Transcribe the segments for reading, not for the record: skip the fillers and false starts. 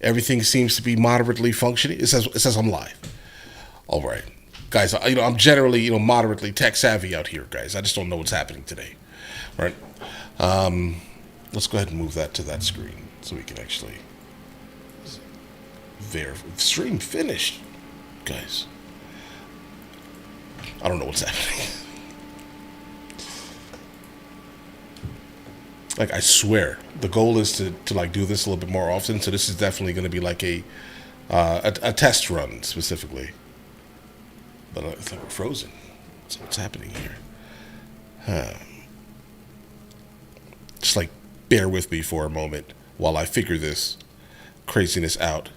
Everything seems to be moderately functioning. It says I'm live. All right, guys. I'm generally moderately tech savvy out here, guys. I just don't know what's happening today. All right. Let's go ahead and move that to that screen so we can actually. There, stream finished, guys. I don't know what's happening. Like, I swear, the goal is to like do this a little bit more often. So this is definitely going to be like a test run specifically. But it's like we're frozen. So what's happening here? Just like bear with me for a moment while I figure this craziness out.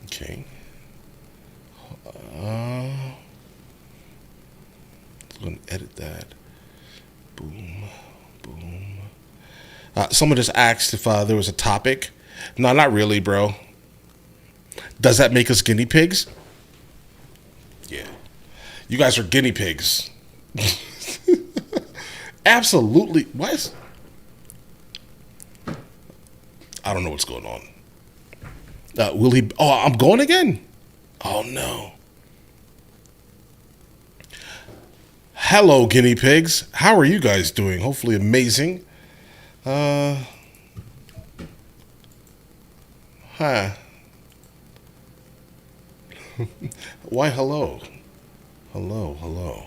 Okay. I'm going to edit that. Boom, boom. Someone just asked if there was a topic. No, not really, bro. Does that make us guinea pigs? Yeah. You guys are guinea pigs. Absolutely. What? I don't know what's going on. Will he? Oh, I'm going again. Oh, no. Hello, guinea pigs. How are you guys doing? Hopefully amazing. Huh. Why, hello. Hello.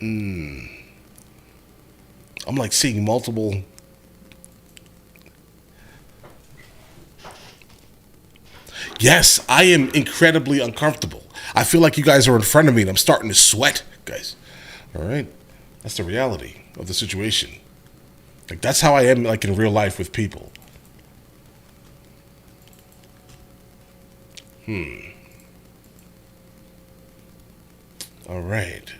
I'm like seeing multiple. Yes, I am incredibly uncomfortable. I feel like you guys are in front of me and I'm starting to sweat, guys. All right? That's the reality of the situation. Like, that's how I am, like, in real life with people. All right.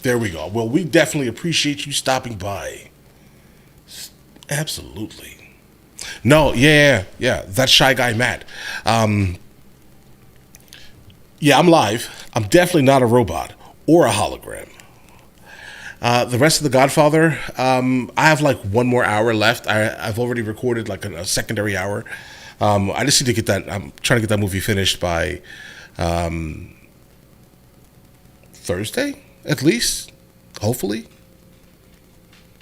There we go. Well, we definitely appreciate you stopping by. Absolutely. No, yeah. That's Shy Guy Matt. Yeah, I'm live. I'm definitely not a robot or a hologram. The rest of The Godfather, I have like one more hour left. I've already recorded like a secondary hour. I just need to get that. I'm trying to get that movie finished by Thursday, at least. Hopefully.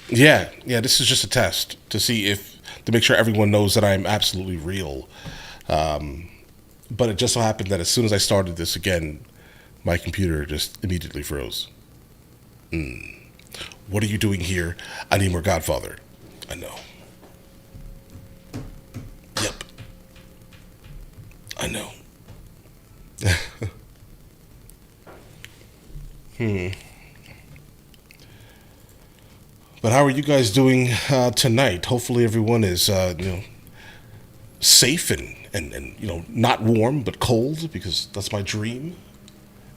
Yeah. This is just a test to make sure everyone knows that I'm absolutely real. But it just so happened that as soon as I started this again, my computer just immediately froze. What are you doing here? I need more Godfather. I know. Yep. I know. But how are you guys doing tonight? Hopefully everyone is safe and not warm but cold, because that's my dream,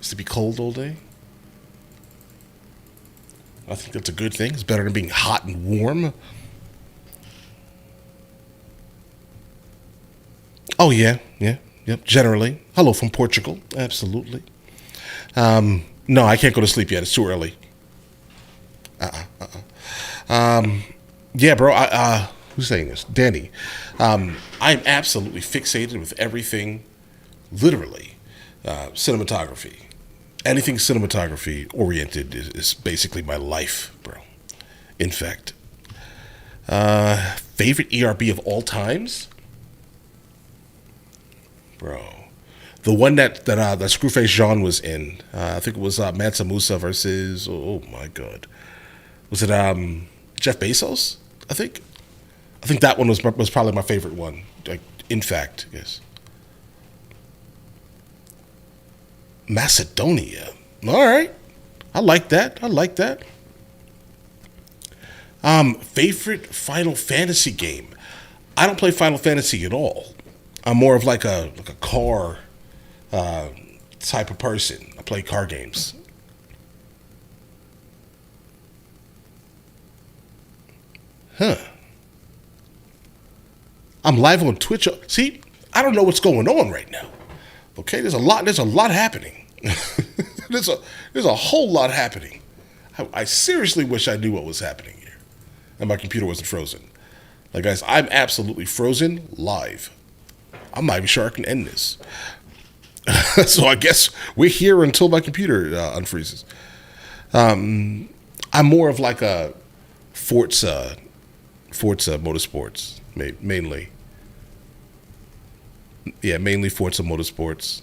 is to be cold all day. I think that's a good thing. It's better than being hot and warm. Oh yeah, yep. Generally, hello from Portugal. Absolutely. No, I can't go to sleep yet. It's too early. Yeah, bro. Who's saying this? Danny. I'm absolutely fixated with everything, literally, cinematography. Anything cinematography oriented is basically my life, bro. In fact, favorite ERB of all times, bro. The one that Screwface Jean was in. I think it was Mansa Musa versus. Oh my god, was it Jeff Bezos? I think that one was probably my favorite one. Like, in fact, yes. Macedonia. All right. I like that. Favorite Final Fantasy game. I don't play Final Fantasy at all. I'm more of like a car type of person. I play car games. Huh. I'm live on Twitch. See, I don't know what's going on right now. Okay, there's a lot happening. there's a whole lot happening. I seriously wish I knew what was happening here, and my computer wasn't frozen. Like, guys, I'm absolutely frozen live. I'm not even sure I can end this. So I guess we're here until my computer unfreezes. I'm more of like a Forza Motorsports, mainly. Yeah, mainly Forza Motorsports.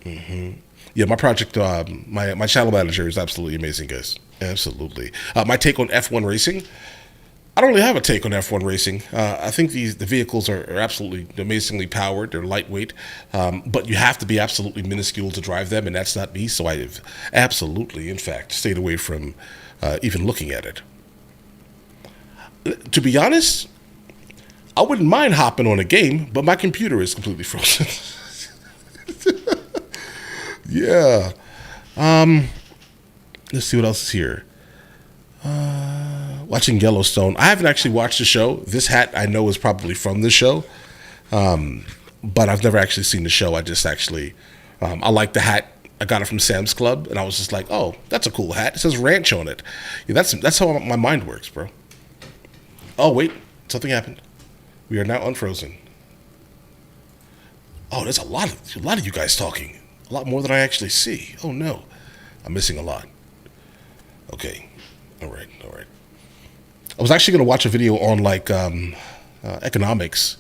Yeah, my project, my channel manager is absolutely amazing, guys. Absolutely. My take on F1 racing. I don't really have a take on F1 racing. I think the vehicles are absolutely amazingly powered. They're lightweight, but you have to be absolutely minuscule to drive them, and that's not me. So I've absolutely, in fact, stayed away from even looking at it. To be honest, I wouldn't mind hopping on a game, but my computer is completely frozen. Yeah. Let's see what else is here. Watching Yellowstone. I haven't actually watched the show. This hat I know is probably from the show, but I've never actually seen the show. I just actually, I like the hat. I got it from Sam's Club, and I was just like, "Oh, that's a cool hat. It says ranch on it." Yeah, that's how my mind works, bro. Oh wait, something happened. We are now unfrozen. Oh, there's a lot of you guys talking. A lot more than I actually see. Oh no, I'm missing a lot. Okay, all right. I was actually going to watch a video on like economics.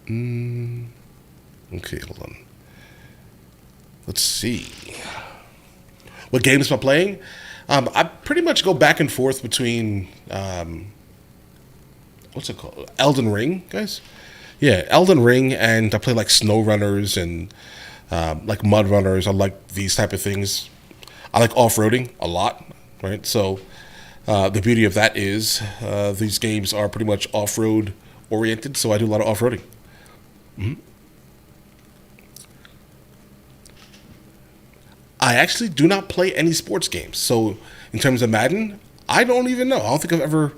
Okay, hold on. Let's see. What games am I playing? I pretty much go back and forth between what's it called? Elden Ring, guys. Yeah, Elden Ring, and I play like Snow Runners and like Mud Runners. I like these type of things. I like off-roading a lot, right? So the beauty of that is these games are pretty much off-road oriented, so I do a lot of off-roading. I actually do not play any sports games. So in terms of Madden, I don't even know. I don't think I've ever...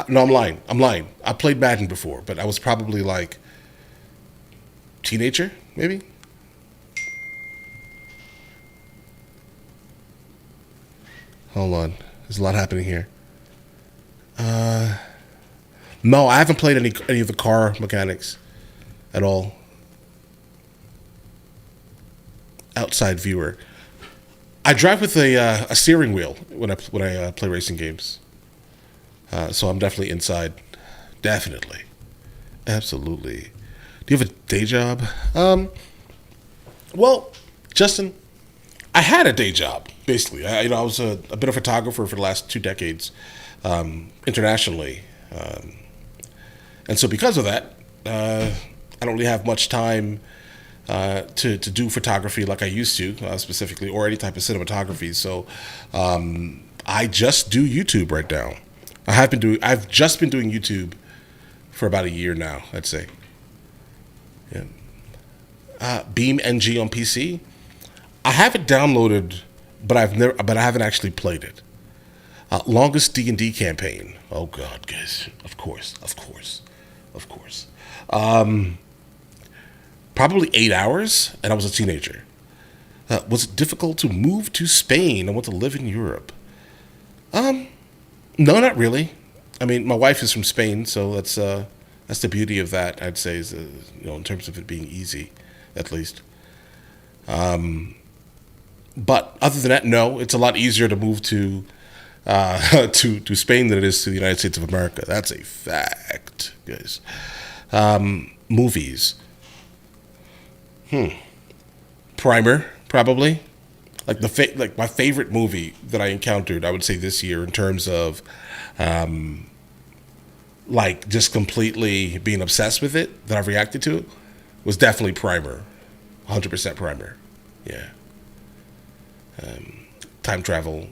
No, I'm lying. I played Madden before, but I was probably like teenager, maybe? Hold on. There's a lot happening here. No, I haven't played any of the car mechanics at all. Outside viewer. I drive with a steering wheel when I play racing games. So I'm definitely inside. Definitely. Absolutely. Do you have a day job? Well, Justin, I had a day job, basically. I was a bit of a photographer for the last 2 decades, internationally. And so because of that, I don't really have much time to do photography like I used to, specifically, or any type of cinematography. So I just do YouTube right now. I've just been doing YouTube for about a year now, I'd say. Yeah. Beam NG on PC. I have it downloaded, but I haven't actually played it. Longest D&D campaign. Oh God, guys. Of course. Probably 8 hours, and I was a teenager. Was it difficult to move to Spain and want to live in Europe? No, not really. I mean, my wife is from Spain, so that's the beauty of that. I'd say is in terms of it being easy, at least. But other than that, no, it's a lot easier to move to to Spain than it is to the United States of America. That's a fact, guys. Movies. Primer, probably. Like my favorite movie that I encountered, I would say this year, in terms of like just completely being obsessed with it, that I've reacted to, was definitely Primer. 100% Primer. Yeah. Time travel.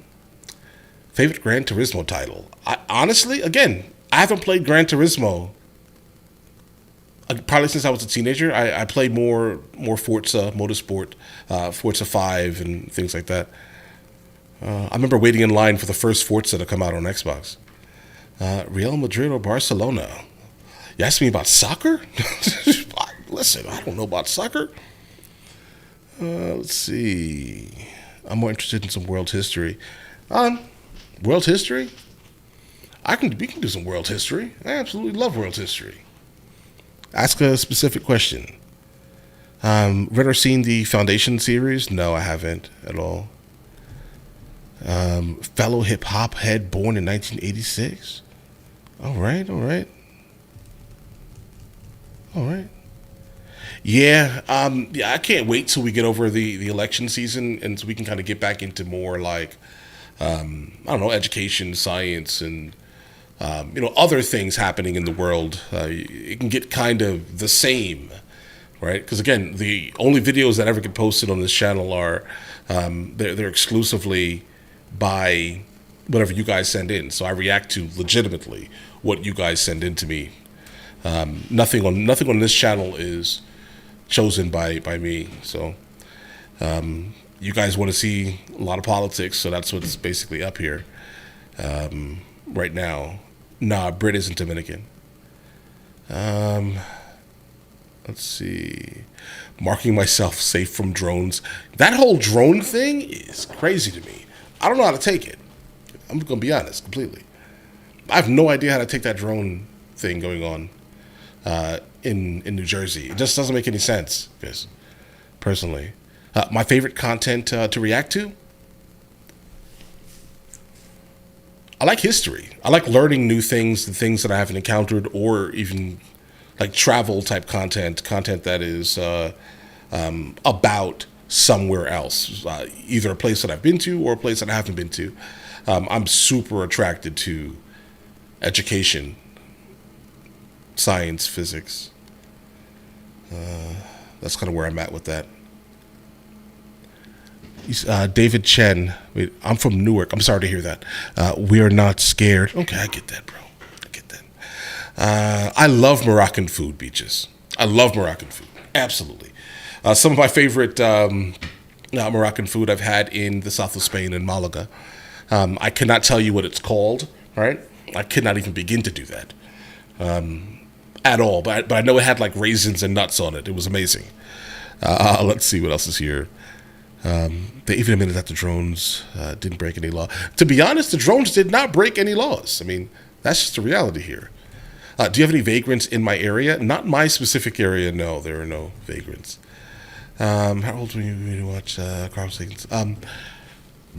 Favorite Gran Turismo title. Honestly, again, I haven't played Gran Turismo probably since I was a teenager. I played more Forza Motorsport, Forza 5 and things like that. I remember waiting in line for the first Forza to come out on Xbox. Real Madrid or Barcelona? You asked me about soccer? Listen, I don't know about soccer. Let's see. I'm more interested in some world history. Um, World history? We can do some world history. I absolutely love world history. Ask a specific question. Read or seen the Foundation series? No, I haven't at all. Fellow hip hop head born in 1986. All right, all right, all right. Yeah, yeah. I can't wait till we get over the election season, and so we can kind of get back into more like I don't know, education, science, and other things happening in the world. It can get kind of the same, right? Because again, the only videos that ever get posted on this channel are they're exclusively by whatever you guys send in. So I react to legitimately what you guys send in to me. Nothing on this channel is chosen by me. So you guys want to see a lot of politics, so that's what's basically up here right now. Nah, Brit isn't Dominican. Um, let's see. Marking myself safe from drones. That whole drone thing is crazy to me. I don't know how to take it. I'm going to be honest completely. I have no idea how to take that drone thing going on in New Jersey. It just doesn't make any sense, guys, personally. My favorite content to react to? I like history. I like learning new things, the things that I haven't encountered, or even like travel type content that is about somewhere else, either a place that I've been to or a place that I haven't been to. I'm super attracted to education, science, physics. That's kind of where I'm at with that. David Chen. Wait, I'm from Newark. I'm sorry to hear that. We're not scared. Okay, I get that, bro. I get that. I love Moroccan food, Beaches. I love Moroccan food. Absolutely. Some of my favorite Moroccan food I've had in the south of Spain in Malaga. I cannot tell you what it's called, right? I could not even begin to do that at all. But I know it had like raisins and nuts on it. It was amazing. Let's see what else is here. They even admitted that the drones didn't break any law. To be honest, the drones did not break any laws. I mean, that's just the reality here. Do you have any vagrants in my area? Not my specific area, no. There are no vagrants. How old were you when you watch Crime Scenes?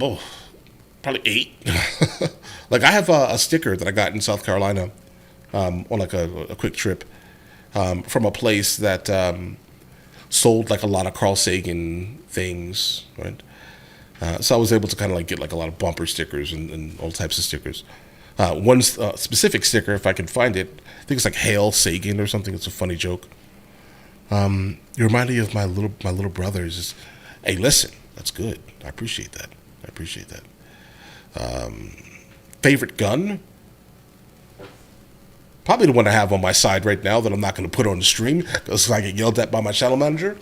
Oh, probably 8. Like, I have a sticker that I got in South Carolina on like a quick trip from a place that sold like a lot of Carl Sagan things, right? So I was able to kind of like get like a lot of bumper stickers and all types of stickers. One specific sticker, if I can find it, I think it's like "Hail Sagan" or something. It's a funny joke. You remind me of my little brothers. Hey, listen, that's good. I appreciate that. I appreciate that. Favorite gun? Probably the one I have on my side right now that I'm not going to put on the stream because I get yelled at by my channel manager.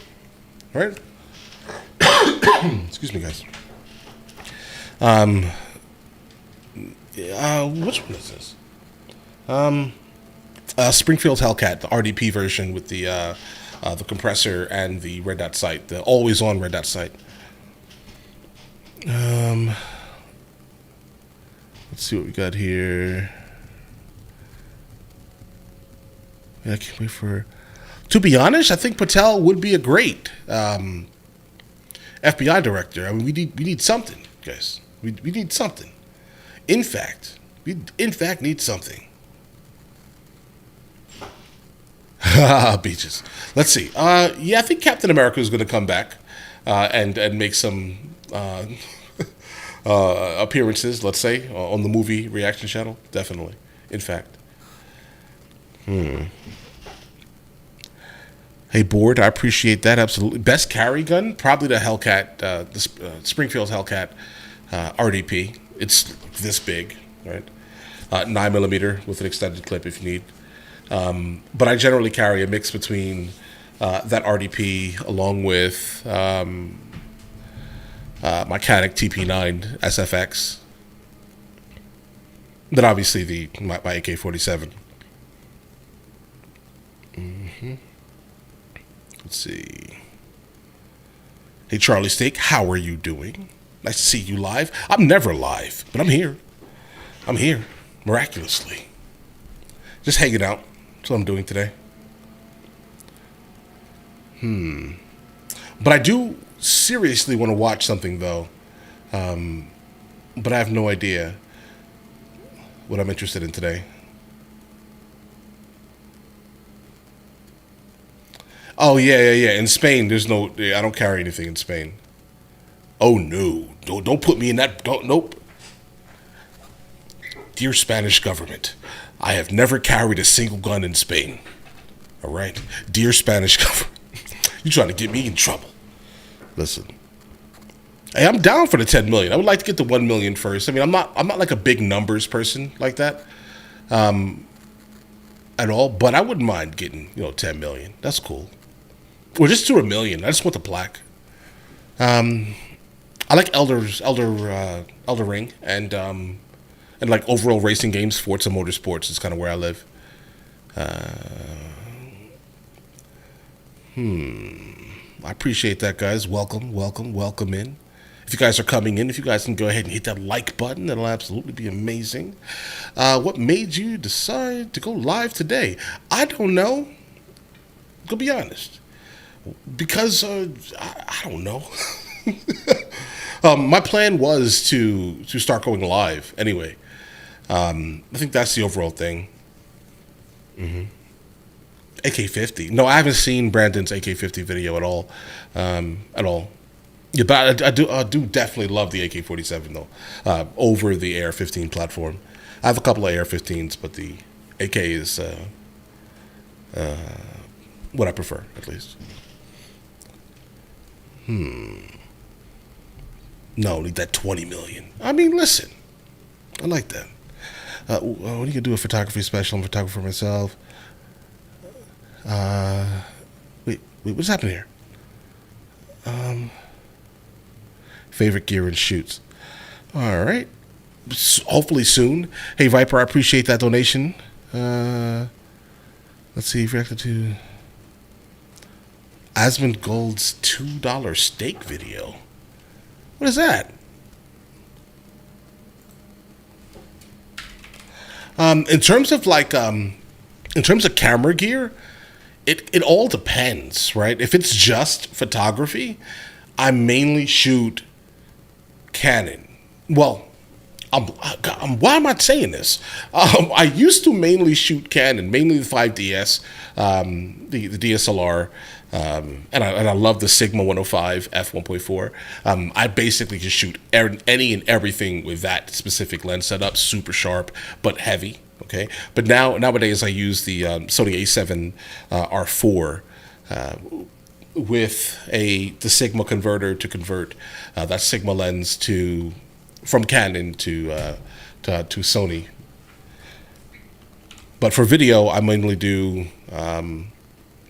Right? Excuse me, guys. Which one is this? Springfield Hellcat, the RDP version with the compressor and the red dot sight, the always on red dot sight. Let's see what we got here. Yeah, I can't wait for. To be honest, I think Patel would be a great FBI director. I mean, we need something, guys. We need something. In fact, we need something. Beaches. Let's see. Yeah, I think Captain America is going to come back and make some appearances. Let's say on the movie reaction channel. Definitely. In fact. Hey, Board, I appreciate that, absolutely. Best carry gun? Probably the Hellcat, the Springfield Hellcat RDP. It's this big, right? 9mm with an extended clip if you need. But I generally carry a mix between that RDP along with my Canik TP9 SFX. Then obviously my AK-47. Let's see. Hey, Charlie Steak, how are you doing? Nice to see you live. I'm never live, but I'm here. I'm here, miraculously. Just hanging out. That's what I'm doing today. But I do seriously want to watch something, though. But I have no idea what I'm interested in today. Oh, yeah. In Spain, there's no... I don't carry anything in Spain. Oh, no. Don't put me in that... Nope. Dear Spanish government, I have never carried a single gun in Spain. All right? Dear Spanish government, you trying to get me in trouble. Listen. Hey, I'm down for the 10 million. I would like to get the 1 million first. I mean, I'm not like a big numbers person like that. At all, but I wouldn't mind getting, 10 million. That's cool. Or just do 1 million. I just want the plaque. I like Elder Ring and like overall racing games, Forza Motorsports is kind of where I live. I appreciate that, guys. Welcome in. If you guys are coming in, if you guys can go ahead and hit that like button, that'll absolutely be amazing. What made you decide to go live today? I don't know. Go be honest. Because I don't know. My plan was to start going live anyway. I think that's the overall thing. AK-50. No, I haven't seen Brandon's AK-50 video at all. Yeah, but I do definitely love the AK-47 though, over the AR-15 platform. I have a couple of AR-15s, but the AK is what I prefer, at least. No, need that 20 million. I mean, listen, I like that. When are you gonna do a photography special? I'm a photographer myself. Wait, what's happening here? Favorite gear and shoots. All right. Hopefully soon. Hey, Viper, I appreciate that donation. Let's see if you reacted to Asmund Gold's $2 steak video. What is that? In terms of camera gear, it all depends, right? If it's just photography, I mainly shoot Canon. Well, why am I saying this? I used to mainly shoot Canon, mainly the 5DS, the DSLR, and I love the Sigma 105 f1.4. I basically just shoot any and everything with that specific lens setup, super sharp but heavy. Okay, but nowadays I use the Sony A7 R4 with the Sigma converter to convert that Sigma lens from Canon to Sony. But for video, I mainly do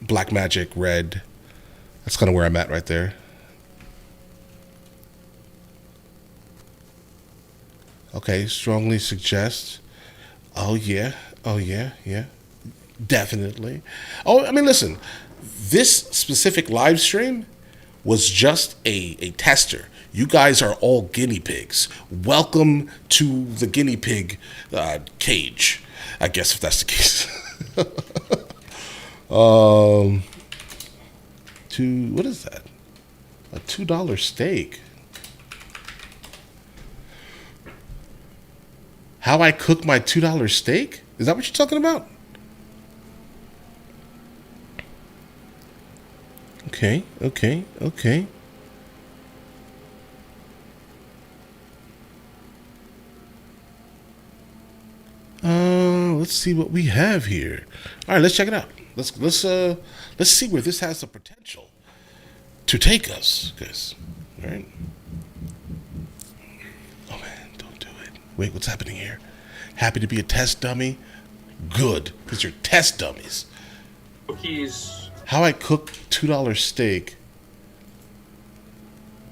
Blackmagic Red. That's kind of where I'm at right there. Okay, strongly suggest. Oh yeah, definitely. Oh, I mean, listen, this specific live stream was just a tester. You guys are all guinea pigs. Welcome to the guinea pig cage, I guess, if that's the case. What is that? A $2 steak. How I cook my $2 steak? Is that what you're talking about? Okay. Let's see what we have here. All right, let's check it out. Let's see where this has the potential to take us, guys. All right. Oh man, don't do it. Wait, what's happening here? Happy to be a test dummy? Good, because you're test dummies. Cookies. How I cook $2 steak.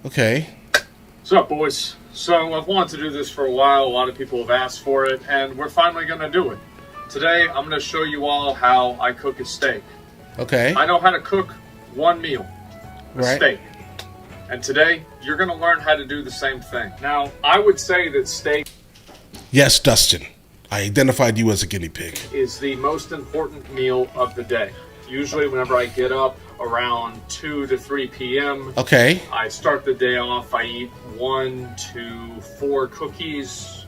Okay. What's up, boys? So I've wanted to do this for a while. A lot of people have asked for it, and we're finally going to do it. Today, I'm going to show you all how I cook a steak. Okay. I know how to cook one meal, a Right. steak. And today, you're going to learn how to do the same thing. Now, I would say that steak Yes, Dustin. I identified you as a guinea pig. is the most important meal of the day. Usually, whenever I get up around 2 to 3 p.m., Okay. I start the day off. I eat 1 to 4 cookies,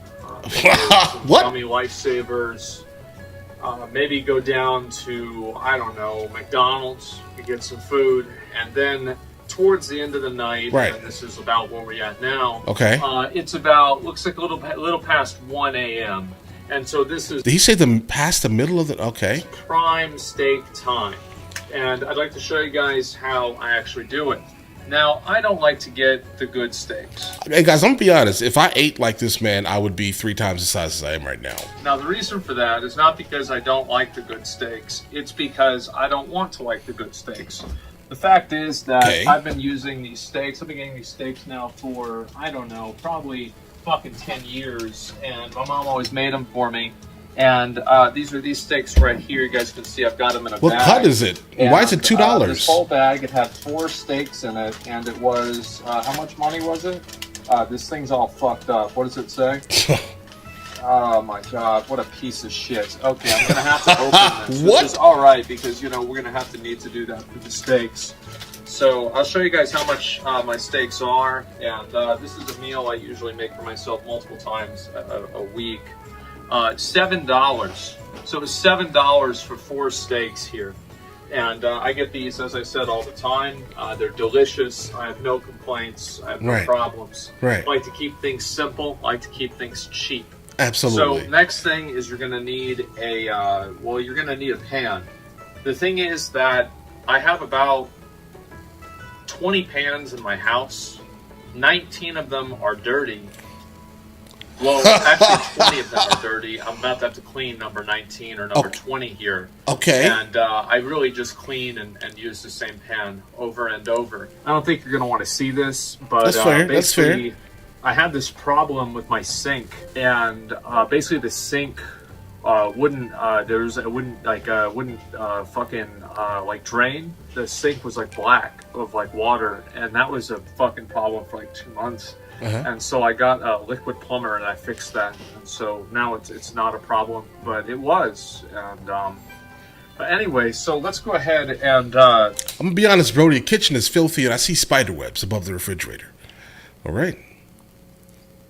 some What? yummy lifesavers. Maybe go down to, I don't know, McDonald's to get some food, and then towards the end of the night, Right. and this is about where we're at now. Okay. It's about, looks like a little past 1 a.m. And so this is Did he say past the middle of the? Okay. prime steak time. And I'd like to show you guys how I actually do it. Now, I don't like to get the good steaks. Hey guys, I'm gonna be honest. If I ate like this man, I would be 3 times the size as I am right now. Now, the reason for that is not because I don't like the good steaks. It's because I don't want to like the good steaks. The fact is that Okay. I've been using these steaks. I've been getting these steaks now for, I don't know, probably fucking 10 years. And my mom always made them for me. And these are these steaks right here. You guys can see I've got them in a What bag. cut is it? And, Why is it $2? This whole bag, it had 4 steaks in it. And it was, how much money was it? This thing's all fucked up. What does it say? Oh my god, what a piece of shit. Okay, I'm gonna have to open this. What? Which is alright because, you know, we're gonna have to need to do that for the steaks. So I'll show you guys how much my steaks are. And this is a meal I usually make for myself multiple times a week. $7. So it's $7 for 4 steaks here. And I get these, as I said, all the time. They're delicious. I have no complaints. I have no Right. problems. Right. I like to keep things simple. I like to keep things cheap. Absolutely. So next thing is you're going to need you're going to need a pan. The thing is that I have about 20 pans in my house. 19 of them are dirty. Well, actually 20 of them are dirty. I'm about to have to clean number 19 or number 20 here. Okay. And I really just clean and use the same pan over and over. I don't think you're going to want to see this, but That's fair. That's fair. basically, I had this problem with my sink, and basically the sink wouldn't drain. The sink was like black of like water, and that was a fucking problem for like 2 months. And so I got a liquid plumber and I fixed that, and so now it's not a problem, but it was. And but anyway, so let's go ahead and I'm gonna be honest, Brody. The kitchen is filthy, and I see spider webs above the refrigerator. All right.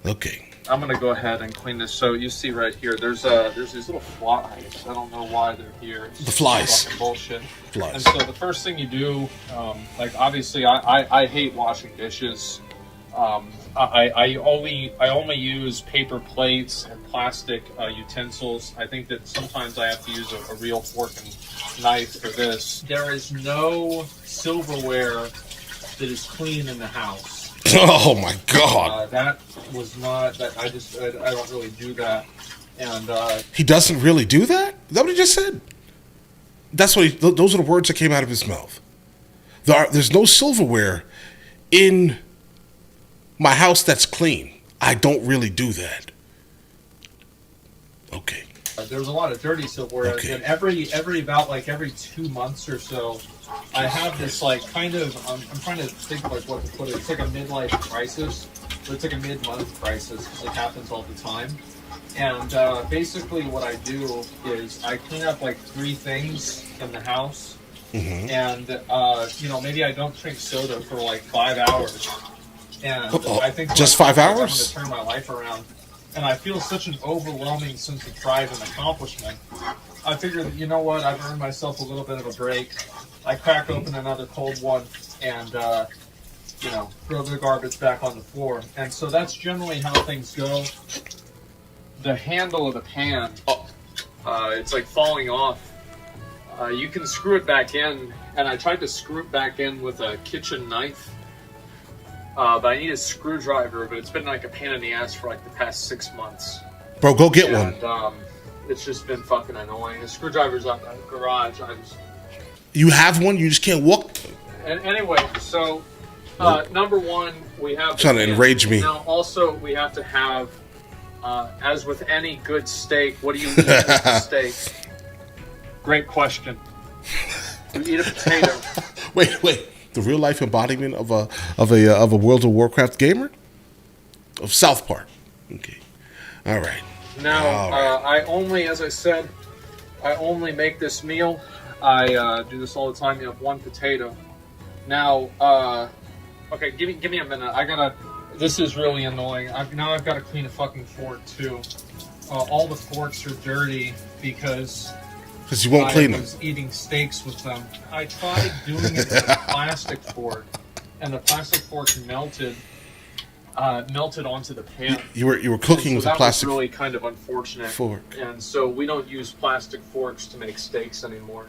Okay. I'm gonna go ahead and clean this. So you see right here, there's these little flies. I don't know why they're here. It's The just flies. fucking bullshit. Flies. And so the first thing you do, like obviously, I hate washing dishes. I only use paper plates and plastic utensils. I think that sometimes I have to use a real fork and knife for this. There is no silverware that is clean in the house. Oh my God. That was not that. I don't really do that. And He doesn't really do that? Is that what he just said? That's what those are the words that came out of his mouth. There's no silverware in my house that's clean. I don't really do that. Okay. there's a lot of dirty silverware, Okay. and every 2 months or so, I have this like kind of. I'm trying to think like what to put it. It's like a midlife crisis, but it's like a mid-month crisis because it happens all the time. And basically, what I do is I clean up like 3 things in the house, and maybe I don't drink soda for like 5 hours, and I think just like, 5 I'm hours? going to turn my life around, and I feel such an overwhelming sense of pride and accomplishment. I figured, you know what, I've earned myself a little bit of a break. I crack open another cold one and throw the garbage back on the floor, and so that's generally how things go. The handle of the pan, it's like falling off. You can screw it back in, and I tried to screw it back in with a kitchen knife, but I need a screwdriver, but it's been like a pain in the ass for like the past 6 months. Bro, go get one. And it's just been fucking annoying. The screwdriver's out in the garage. You have one, you just can't walk. And anyway, so number one, we have Trying to enrage me. Now, also, we have to have, as with any good steak, what do you eat with a steak? Great question. You eat a potato. Wait. The real life embodiment of a World of Warcraft gamer of South Park. Okay. All right. Now, All right. I only, as I said, I only make this meal. I do this all the time. You have one potato. Now, okay, give me a minute. This is really annoying. Now I've got to clean a fucking fork too. All the forks are dirty because You won't clean I them. was eating steaks with them. I tried doing it with a plastic fork, and the plastic fork melted onto the pan. You were cooking So with a that plastic was really kind of unfortunate. fork. And so we don't use plastic forks to make steaks anymore.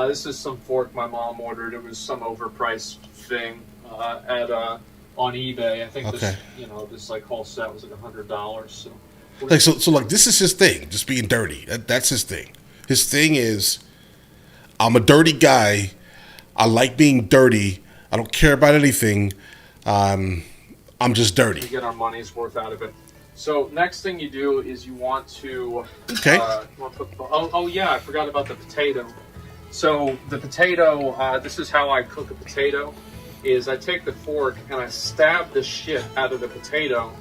This is some fork my mom ordered. It was some overpriced thing on eBay. I think Okay. this like whole set was like $100. So So like this is his thing, just being dirty. That's his thing. His thing is, I'm a dirty guy. I like being dirty. I don't care about anything. I'm just we dirty. get our money's worth out of it. So next thing you do is you want to Okay. I forgot about the potato. So the potato, this is how I cook a potato, is I take the fork and I stab the shit out of the potato.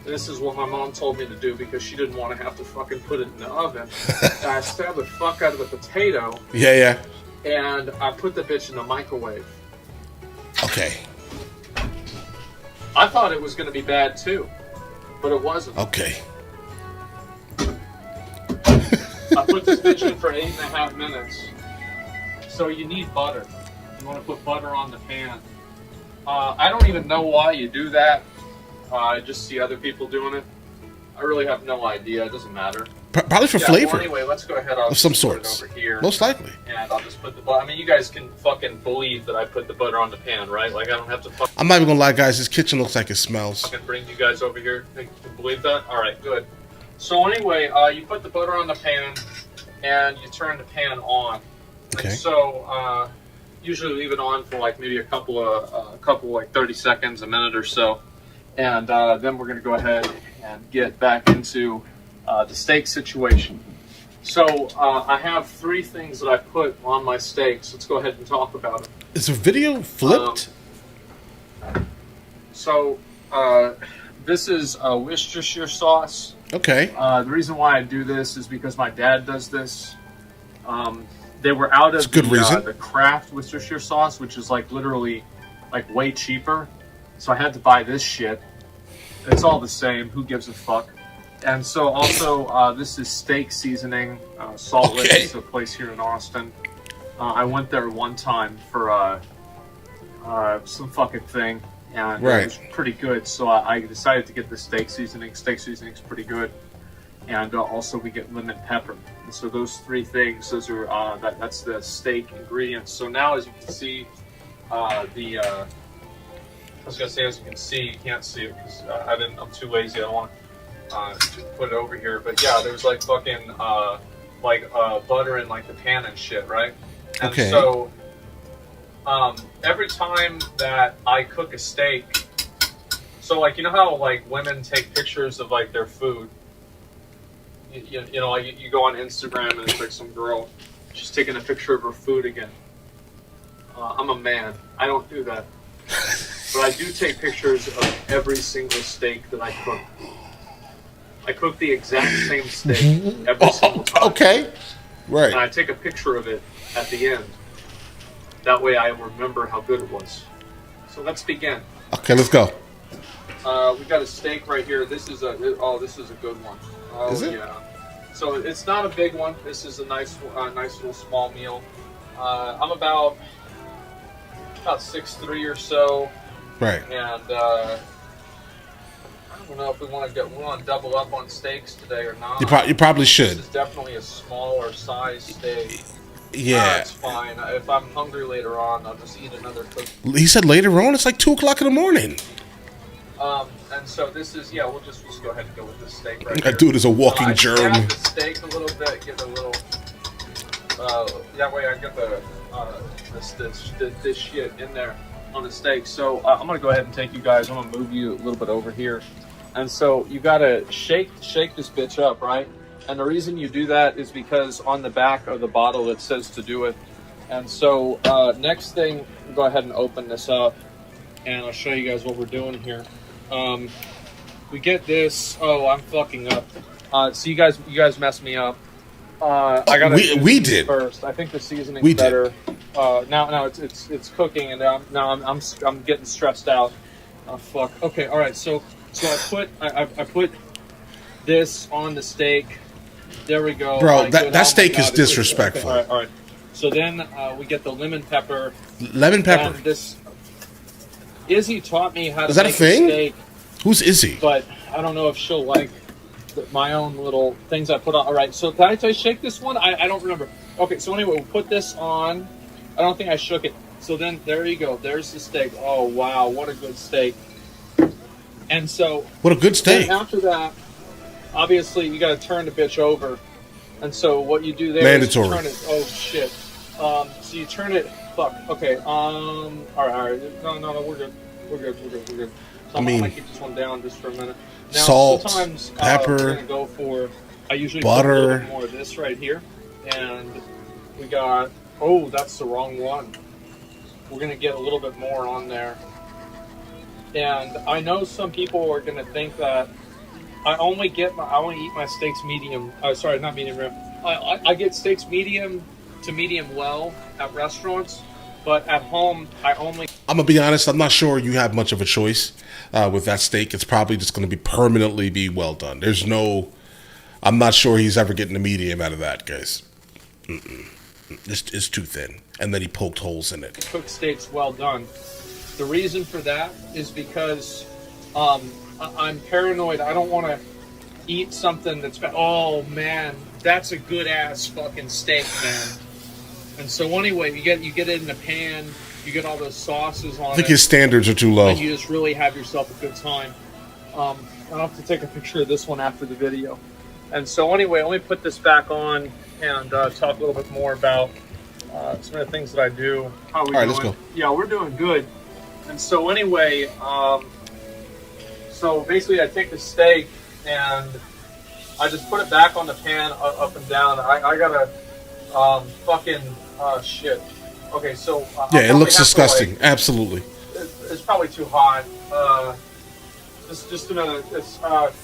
And this is what my mom told me to do because she didn't want to have to fucking put it in the oven. And I stab the fuck out of the potato Yeah. and I put the bitch in the microwave. Okay. I thought it was going to be bad too, but it wasn't. Okay. I put this bitch in for 8.5 minutes. So you need butter. You want to put butter on the pan. I don't even know why you do that. I just see other people doing it. I really have no idea. It doesn't matter. Probably for Yeah, flavor well, anyway, let's go ahead. I'll of some just put it sorts. over here. Most likely. And I'll just put the butter. I mean, you guys can fucking believe that I put the butter on the pan, right? Like, I don't have to I'm not even gonna lie, guys. This kitchen looks like it smells. fucking bring you guys over here. You can believe that? All right, good. So anyway, you put the butter on the pan, and you turn the pan on. Okay. And so usually leave it on for like maybe a couple like 30 seconds, a minute or so, and then we're gonna go ahead and get back into the steak situation. So I have 3 things that I put on my steaks. Let's go ahead and talk about them. Is the video flipped? So this is Worcestershire sauce. Okay. The reason why I do this is because my dad does this. They were out of good reason. The Kraft Worcestershire sauce, which is like literally like way cheaper. So I had to buy this shit. It's all the same. Who gives a fuck? And so also this is steak seasoning. Salt Lick is a place here in Austin. I went there one time for some fucking thing, and it was pretty good. So I decided to get the steak seasoning. Steak seasoning is pretty good. And also we get lemon pepper. And so those 3 things, those are that's the steak ingredients. So now, as you can see, I was gonna say, as you can see, you can't see it because I'm too lazy. I don't want to put it over here. But yeah, there's like fucking butter in like the pan and shit, right? And Okay. so every time that I cook a steak, so like, you know how like women take pictures of like their food. You know, like you go on Instagram and it's like some girl, she's taking a picture of her food again. I'm a man. I don't do that. But I do take pictures of every single steak that I cook. I cook the exact same steak every single time. Okay. Right. And I take a picture of it at the end. That way I remember how good it was. So let's begin. Okay, let's go. We've got a steak right here. This is a good one. Oh, Is it? Yeah. So it's not a big one. This is a nice little small meal. I'm about 6'3" or so, Right. and I don't know if we want to double up on steaks today or not. You probably This should. is definitely a smaller size steak. Yeah. It's fine. If I'm hungry later on, I'll just eat another cookie. He said later on. It's like 2:00 in the morning. And so this is, we'll just go ahead and go with this steak right here. That dude is a walking I germ. stab the steak a little bit, get a little, that way I get this shit in there on the steak. So I'm gonna go ahead and take you guys, I'm gonna move you a little bit over here. And so you gotta shake this bitch up, right? And the reason you do that is because on the back of the bottle it says to do it. And so next thing, go ahead and open this up, and I'll show you guys what we're doing here. We get this. Oh, I'm fucking up. So you guys messed me up. I gotta we did first. I think the seasoning's better. Now it's cooking, and now I'm getting stressed out. Oh fuck. Okay, all right. So I put this on the steak. There we go. Bro, that steak is disrespectful. Okay, all right. So then we get the lemon pepper. Lemon pepper. And this Izzy taught me how to is that make a thing? Steak, who's Izzy? but I don't know if she'll like my own little things I put on. All right, so did I shake this one? I don't remember. Okay, so anyway, we'll put this on. I don't think I shook it. So then there you go. There's the steak. Oh, wow, what a good steak. And so... What a good steak. After that, obviously, you got to turn the bitch over. And so what you do there Mandatory. is you turn it... Oh, shit. So you turn it... Fuck. Okay. All right. No, we're good. We're good. So I'm going to keep this one down just for a minute. Now, salt, sometimes, pepper, we're gonna go for, I usually butter. put a little bit more of this right here. And we got, oh, that's the wrong one. We're going to get a little bit more on there. And I know some people are going to think that I only eat my steaks medium. Sorry, not medium rare. I get steaks medium to medium well at restaurants. But at home, I'm going to be honest, I'm not sure you have much of a choice with that steak. It's probably just going to be permanently well done. I'm not sure he's ever getting a medium out of that, guys. It's too thin. And then he poked holes in it. Cooked steaks well done. The reason for that is because I'm paranoid. I don't want to eat something that's bad. Oh, man, that's a good-ass fucking steak, man. And so anyway, you get it in the pan, you get all those sauces on it. I think his standards are too low. And you just really have yourself a good time. I'll have to take a picture of this one after the video. And so anyway, let me put this back on and talk a little bit more about some of the things that I do. How are we doing? Let's go. Yeah, we're doing good. And so anyway, so basically I take the steak and I just put it back on the pan up and down. I gotta shit. Okay, so yeah, it looks disgusting. Absolutely. It's probably too hot. Just a minute. It's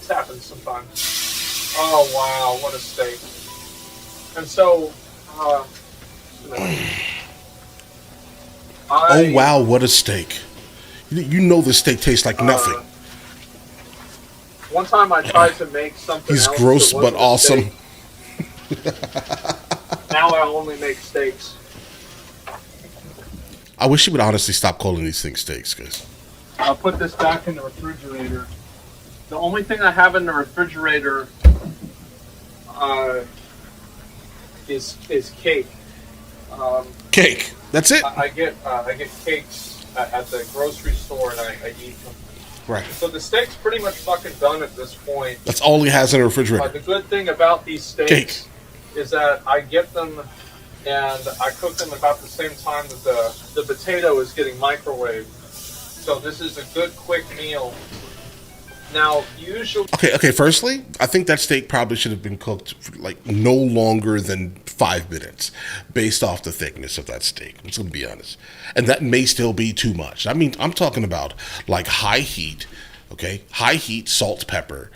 happened sometimes. Oh wow, what a steak! And so, oh wow, what a steak! You know the steak tastes like nothing. One time I tried to make something. He's gross but awesome. Now I only make steaks. I wish you would honestly stop calling these things steaks, guys. I'll put this back in the refrigerator. The only thing I have in the refrigerator is cake. Cake. That's it. I get cakes at the grocery store and I eat them. Right. So the steak's pretty much fucking done at this point. That's all he has in the refrigerator. The good thing about these steaks is that I get them and I cook them about the same time that the potato is getting microwaved. So this is a good quick meal. Now, usually... Okay, firstly, I think that steak probably should have been cooked for like no longer than 5 minutes based off the thickness of that steak. I'm just going to be honest. And that may still be too much. I mean, I'm talking about like high heat, okay? High heat, salt, pepper.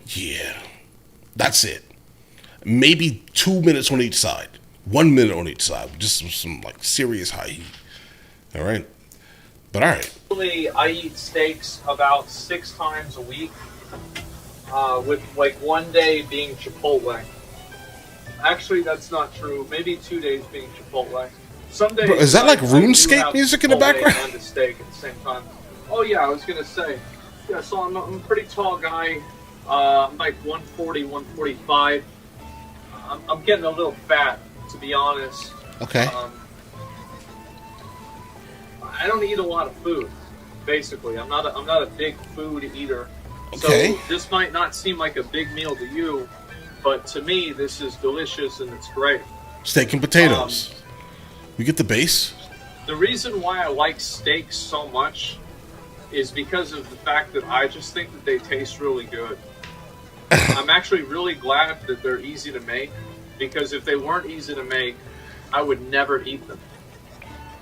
Yeah, that's it. Maybe 2 minutes on each side. 1 minute on each side. Just some like serious high heat. All right? But all right. Usually I eat steaks about 6 times a week, with like one day being Chipotle. Actually, that's not true. Maybe 2 days being Chipotle. Some days. Bro, is that like RuneScape music in the background? And a steak at the same time. Oh yeah, I was gonna say. Yeah, so I'm a pretty tall guy. I'm like 140, 145. I'm getting a little fat, to be honest. Okay. I don't eat a lot of food, basically. I'm not a big food eater. Okay. So this might not seem like a big meal to you, but to me, this is delicious and it's great. Steak and potatoes. You get the base? The reason why I like steaks so much is because of the fact that I just think that they taste really good. I'm actually really glad that they're easy to make, because if they weren't easy to make, I would never eat them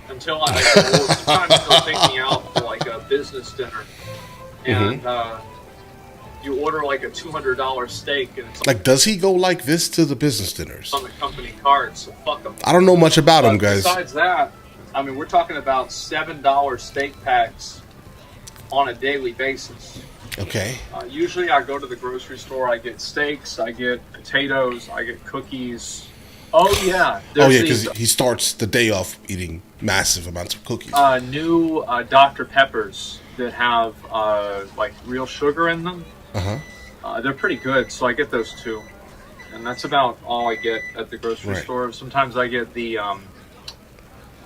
until sometimes they'll take me out for like a business dinner, and you order like a $200 steak, and it's Like, does he go like this to the business dinners? on the company card, so fuck them. I don't know much about him, guys. Besides that, I mean, we're talking about $7 steak packs on a daily basis. Okay. Usually I go to the grocery store, I get steaks, I get potatoes, I get cookies. Oh yeah. Because he starts the day off eating massive amounts of cookies. New Dr. Peppers that have like real sugar in them. They're pretty good, so I get those too. And that's about all I get at the grocery store. Sometimes I get the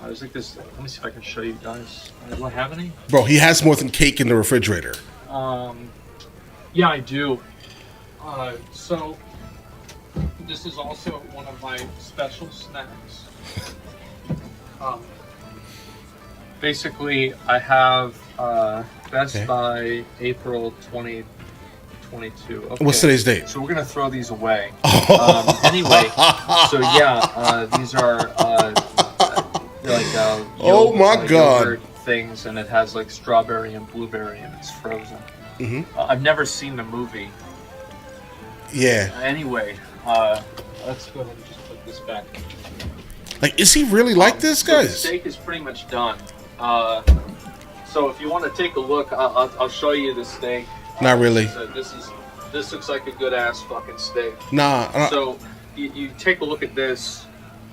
there's like this. Let me see if I can show you guys. Do I have any? Bro, he has more than cake in the refrigerator. Yeah, I do. So this is also one of my special snacks. Basically, I have Best Buy April 2022. Okay. What's today's date? So we're gonna throw these away. Anyway, so yeah, these are like oh my god, yogurt things, and it has like strawberry and blueberry, and it's frozen. I've never seen the movie. Yeah. Anyway, let's go ahead and just put this back. Like, is he really like this, So guys? the steak is pretty much done. So if you want to take a look, I'll show you the steak. Not really. So this looks like a good ass fucking steak. Nah. So you take a look at this.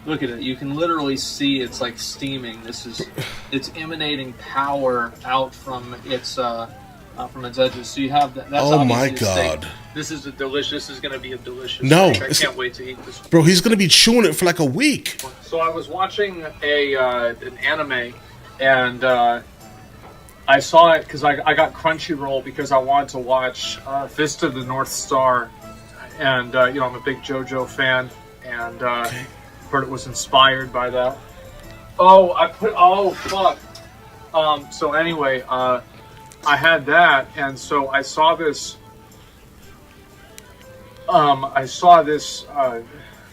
Look at it. You can literally see it's like steaming. It's emanating power out from its edges. So you have that. That's oh my obviously a steak. god. This is This is going to be a delicious. No, steak. I can't wait to eat this. Bro, he's gonna be chewing it for like a week. So I was watching an anime, and I saw it because I got Crunchyroll because I wanted to watch Fist of the North Star, and I'm a big JoJo fan, and heard it was inspired by that. Oh fuck. So anyway, I had that, and so I saw this.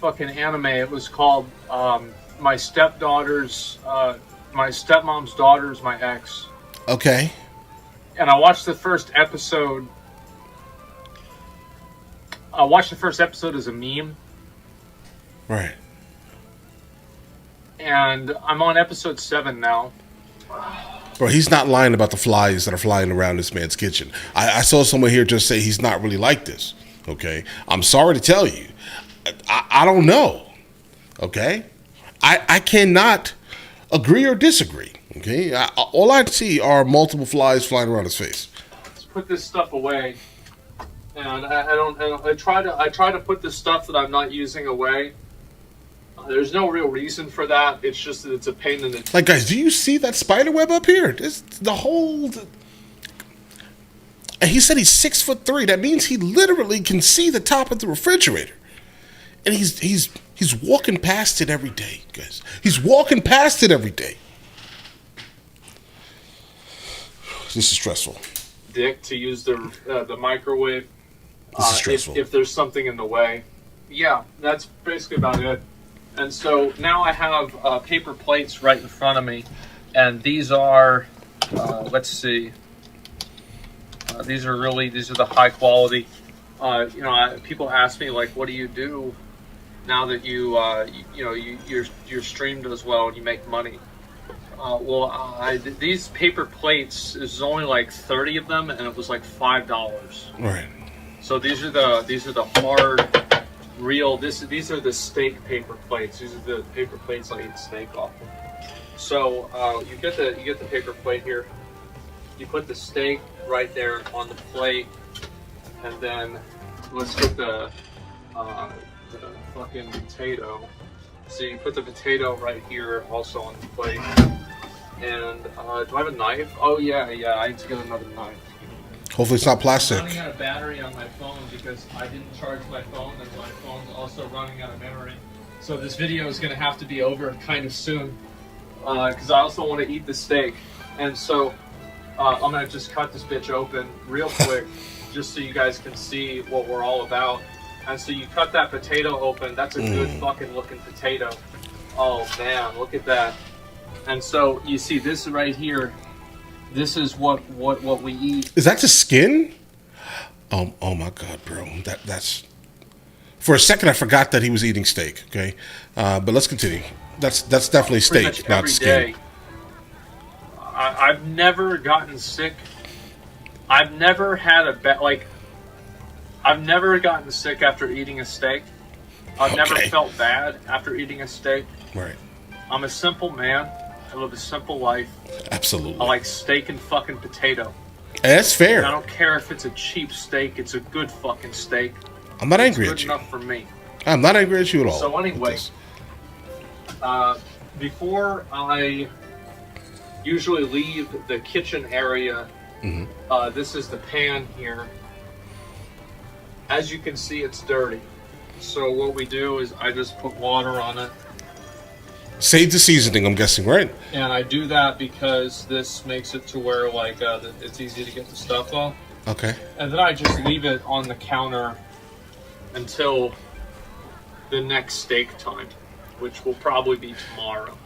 Fucking anime. It was called My Stepmom's Daughter's My Ex. Okay. And I watched the first episode. I watched the first episode as a meme. Right. And I'm on episode 7 now. Bro, he's not lying about the flies that are flying around this man's kitchen. I saw someone here just say he's not really like this. Okay? I'm sorry to tell you. I don't know. Okay? I cannot agree or disagree. Okay? All I see are multiple flies flying around his face. Let's put this stuff away. And I try to put the stuff that I'm not using away. There's no real reason for that. It's just that it's a pain in the... Like, guys, do you see that spider web up here? It's the whole... And he said he's 6'3". That means he literally can see the top of the refrigerator. And he's walking past it every day, guys. He's walking past it every day. This is stressful. Dick to use the microwave. This is stressful. If there's something in the way. Yeah, that's basically about it. And so now I have paper plates right in front of me, and these are, let's see, these are the high quality. People ask me, like, what do you do now that your stream does well and you make money? These paper plates, there's only like 30 of them, and it was like $5. Right. So these are the hard, real. These are the steak paper plates. These are the paper plates I eat steak off of. So you get the paper plate here. You put the steak right there on the plate, and then let's get the fucking potato. So you put the potato right here, also on the plate. And do I have a knife? Oh yeah, I need to get another knife. Hopefully it's not plastic. I'm running out of battery on my phone because I didn't charge my phone, and my phone's also running out of memory. So this video is going to have to be over kind of soon because I also want to eat the steak. And so I'm going to just cut this bitch open real quick just so you guys can see what we're all about. And so you cut that potato open. That's a good fucking looking potato. Oh man, look at that. And so you see this right here. This is what we eat. Is that the skin? Oh my God, bro. That's. For a second, I forgot that he was eating steak. Okay, but let's continue. That's definitely Pretty much steak, not every skin. day. I've never gotten sick. I've never had I've never gotten sick after eating a steak. I've never Okay. felt bad after eating a steak. Right. I'm a simple man. I live a simple life. Absolutely. I like steak and fucking potato. That's fair. And I don't care if it's a cheap steak. It's a good fucking steak. I'm not It's angry good at you. enough for me. I'm not angry at you at all. So anyway, with this. Before I usually leave the kitchen area, this is the pan here. As you can see, it's dirty. So what we do is I just put water on it. Save the seasoning, I'm guessing, right? And I do that because this makes it to where it's easy to get the stuff off. Okay. And then I just leave it on the counter until the next steak time, which will probably be tomorrow.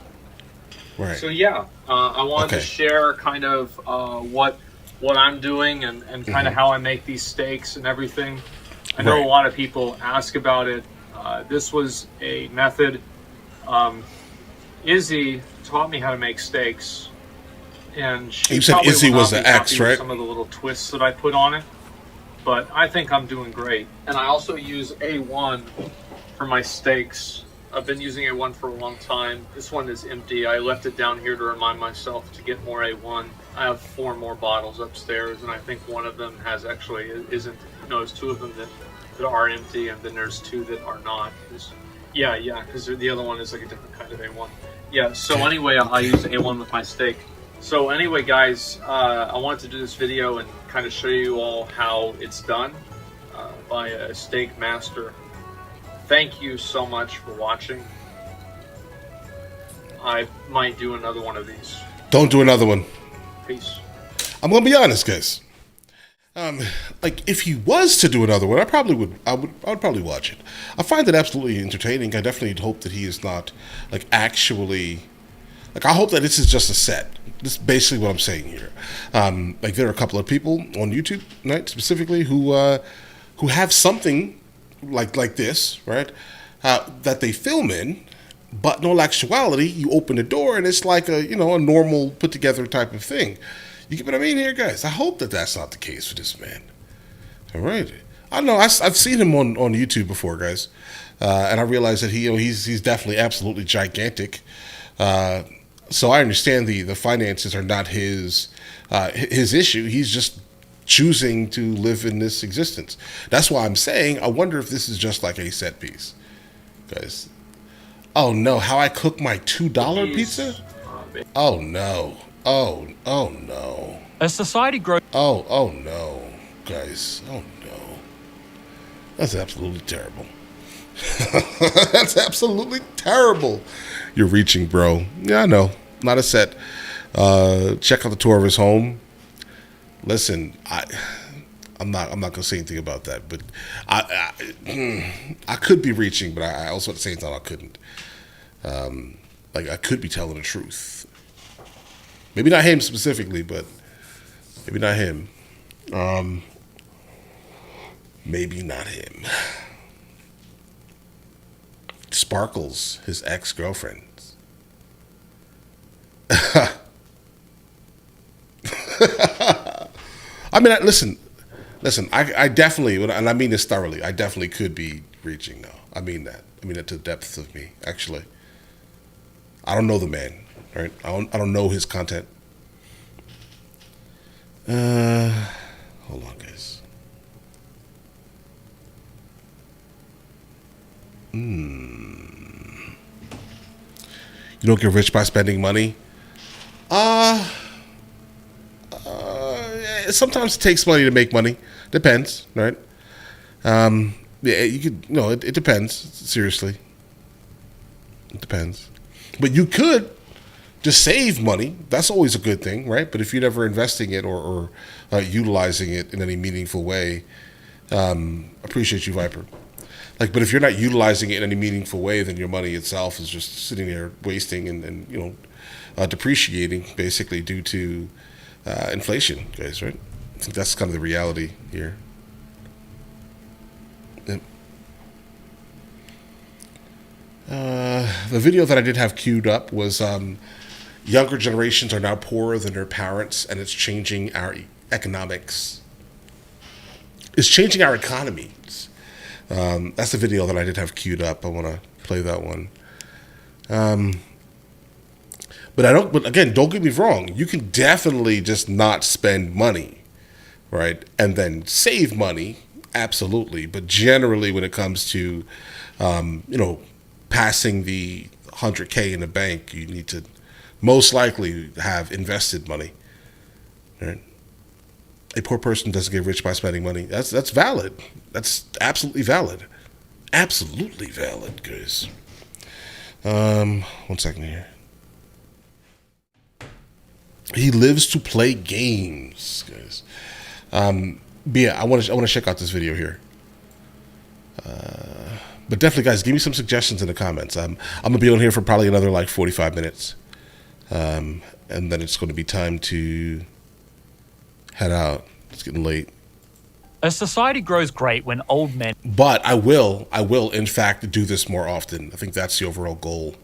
Right. So yeah, I wanted to share kind of what I'm doing and kind of how I make these steaks and everything. I know a lot of people ask about it. This was a method. Izzy taught me how to make steaks, and she You said probably Izzy will was not the be happy ex, with right? some of the little twists that I put on it, but I think I'm doing great. And I also use A1 for my steaks. I've been using A1 for a long time. This one is empty. I left it down here to remind myself to get more A1. I have 4 more bottles upstairs, and I think one of them isn't. No, there's 2 of them that are empty, and then there's 2 that are not. Because the other one is like a different kind of A1. Yeah, so anyway, I use A1 with my steak. So anyway, guys, I wanted to do this video and kind of show you all how it's done by a steak master. Thank you so much for watching. I might do another one of these. Don't do another one. Peace. I'm gonna be honest, guys. Like if he was to do another one, I probably would. I would probably watch it. I find it absolutely entertaining. I definitely hope that he is not like actually. Like I hope that this is just a set. This is basically what I'm saying here. Like there are a couple of people on YouTube, right, specifically who have something like this, right, that they film in, but in all actuality, you open the door and it's like a normal put together type of thing. You get what I mean here, guys? I hope that that's not the case for this man. All right. I know I've seen him on YouTube before, guys, and I realize that he's definitely absolutely gigantic. So I understand the finances are not his issue. He's just choosing to live in this existence. That's why I'm saying I wonder if this is just like a set piece, guys. Oh no! How I cook my $2 pizza? Oh no! Oh no! As society grows, Oh no, guys! Oh no! That's absolutely terrible. That's absolutely terrible. You're reaching, bro. Yeah, I know. Not a set. Check out the tour of his home. Listen, I'm not gonna say anything about that, but I could be reaching, but I also at the same time I couldn't. Like I could be telling the truth. Maybe not him specifically, but maybe not him. Maybe not him. Sparkles, his ex-girlfriend. I mean, listen. I definitely, and I mean this thoroughly. I definitely could be reaching now. I mean that. I mean that to the depths of me. Actually, I don't know the man. Right? I don't know his content. Hold on, guys. You don't get rich by spending money. Sometimes it takes money to make money. Depends, right? Yeah, you could. No, it depends. Seriously, it depends. But you could just save money. That's always a good thing, right? But if you're never investing it or utilizing it in any meaningful way, appreciate you, Viper. Like, but if you're not utilizing it in any meaningful way, then your money itself is just sitting there wasting and depreciating basically due to inflation, guys. Right? I think that's kind of the reality here. Yep. The video that I did have queued up was younger generations are now poorer than their parents, and it's changing our economics. It's changing our economies. That's the video that I did have queued up. I want to play that one. But again, don't get me wrong. You can definitely just not spend money, right? And then save money, absolutely. But generally, when it comes to, passing the 100K in the bank, you need to most likely have invested money, right? A poor person doesn't get rich by spending money. That's valid. That's absolutely valid. Absolutely valid, guys. 1 second here. He lives to play games, guys. But yeah, I want to check out this video here. But definitely, guys, give me some suggestions in the comments. I'm gonna be on here for probably another like 45 minutes, and then it's going to be time to head out. It's getting late. A society grows great when old men... But I will, in fact, do this more often. I think that's the overall goal,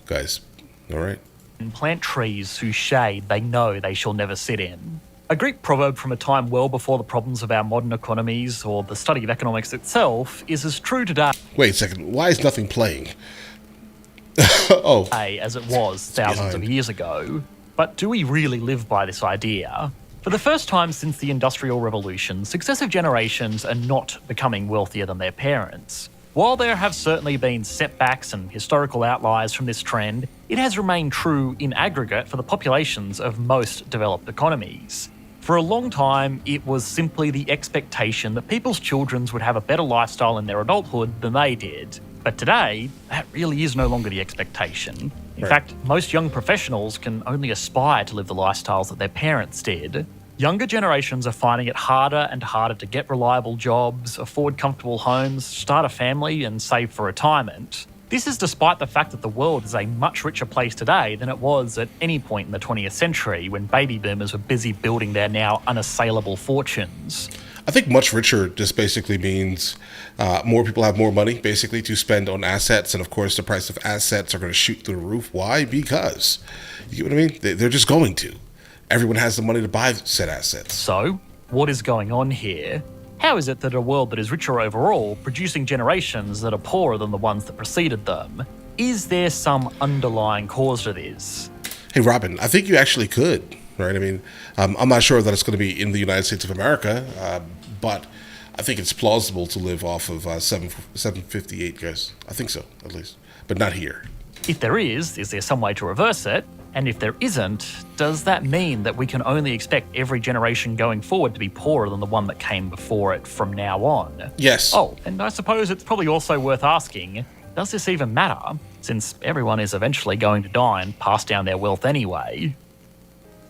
guys. All right? plant trees whose shade they know they shall never sit in. A Greek proverb from a time well before the problems of our modern economies or the study of economics itself is as true today... Wait a second, why is nothing playing? Oh. ...as it was thousands of years ago. But do we really live by this idea? For the first time since the Industrial Revolution, successive generations are not becoming wealthier than their parents. While there have certainly been setbacks and historical outliers from this trend, it has remained true in aggregate for the populations of most developed economies. For a long time, it was simply the expectation that people's children would have a better lifestyle in their adulthood than they did. But today, that really is no longer the expectation. In fact, most young professionals can only aspire to live the lifestyles that their parents did. Younger generations are finding it harder and harder to get reliable jobs, afford comfortable homes, start a family and save for retirement. This is despite the fact that the world is a much richer place today than it was at any point in the 20th century when baby boomers were busy building their now unassailable fortunes. I think much richer just basically means more people have more money basically to spend on assets, and of course the price of assets are going to shoot through the roof. Why? Because, you know what I mean? They're just going to. Everyone has the money to buy said assets. So, what is going on here? How is it that a world that is richer overall, producing generations that are poorer than the ones that preceded them? Is there some underlying cause to this? Hey, Robin, I think you actually could, right? I mean, I'm not sure that it's going to be in the United States of America, but I think it's plausible to live off of 758, guys. I think so, at least, but not here. If there is there some way to reverse it? And if there isn't, does that mean that we can only expect every generation going forward to be poorer than the one that came before it from now on? Yes. Oh, and I suppose it's probably also worth asking, does this even matter? Since everyone is eventually going to die and pass down their wealth anyway.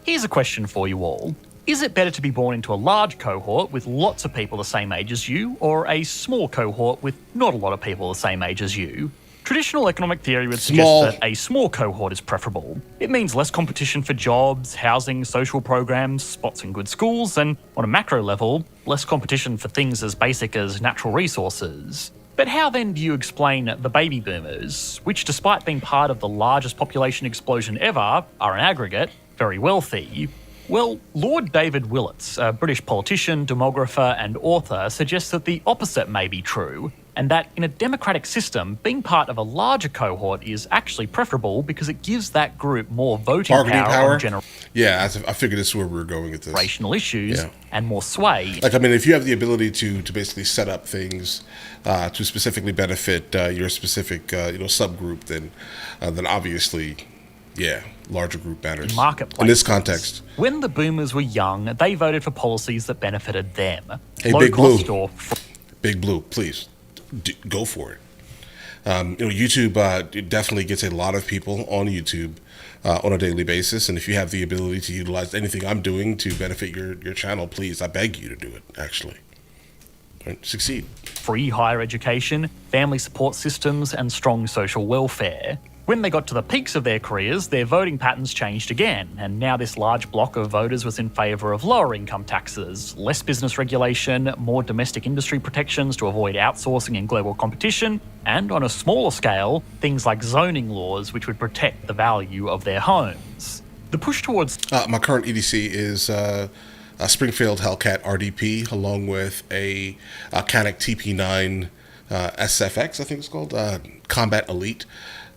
Here's a question for you all. Is it better to be born into a large cohort with lots of people the same age as you, or a small cohort with not a lot of people the same age as you? Traditional economic theory would suggest that a small cohort is preferable. It means less competition for jobs, housing, social programs, spots in good schools, and on a macro level, less competition for things as basic as natural resources. But how then do you explain the baby boomers, which despite being part of the largest population explosion ever, are in aggregate very wealthy? Well, Lord David Willetts, a British politician, demographer and author, suggests that the opposite may be true, and that in a democratic system, being part of a larger cohort is actually preferable because it gives that group more voting power on yeah, I figured this is where we were going with this. Generational issues and more sway. Like, I mean, if you have the ability to basically set up things to specifically benefit your specific subgroup, then obviously, yeah, larger group matters. In this context. When the boomers were young, they voted for policies that benefited them. Hey, Big Blue. Big Blue, please. Go for it. YouTube definitely gets a lot of people on YouTube on a daily basis, and if you have the ability to utilize anything I'm doing to benefit your channel, please, I beg you to do it, actually. succeed. Free higher education, family support systems, and strong social welfare. When they got to the peaks of their careers, their voting patterns changed again, and now this large block of voters was in favour of lower income taxes, less business regulation, more domestic industry protections to avoid outsourcing and global competition, and on a smaller scale, things like zoning laws which would protect the value of their homes. The push towards... My current EDC is a Springfield Hellcat RDP, along with a Canik TP9 SFX, I think it's called, Combat Elite.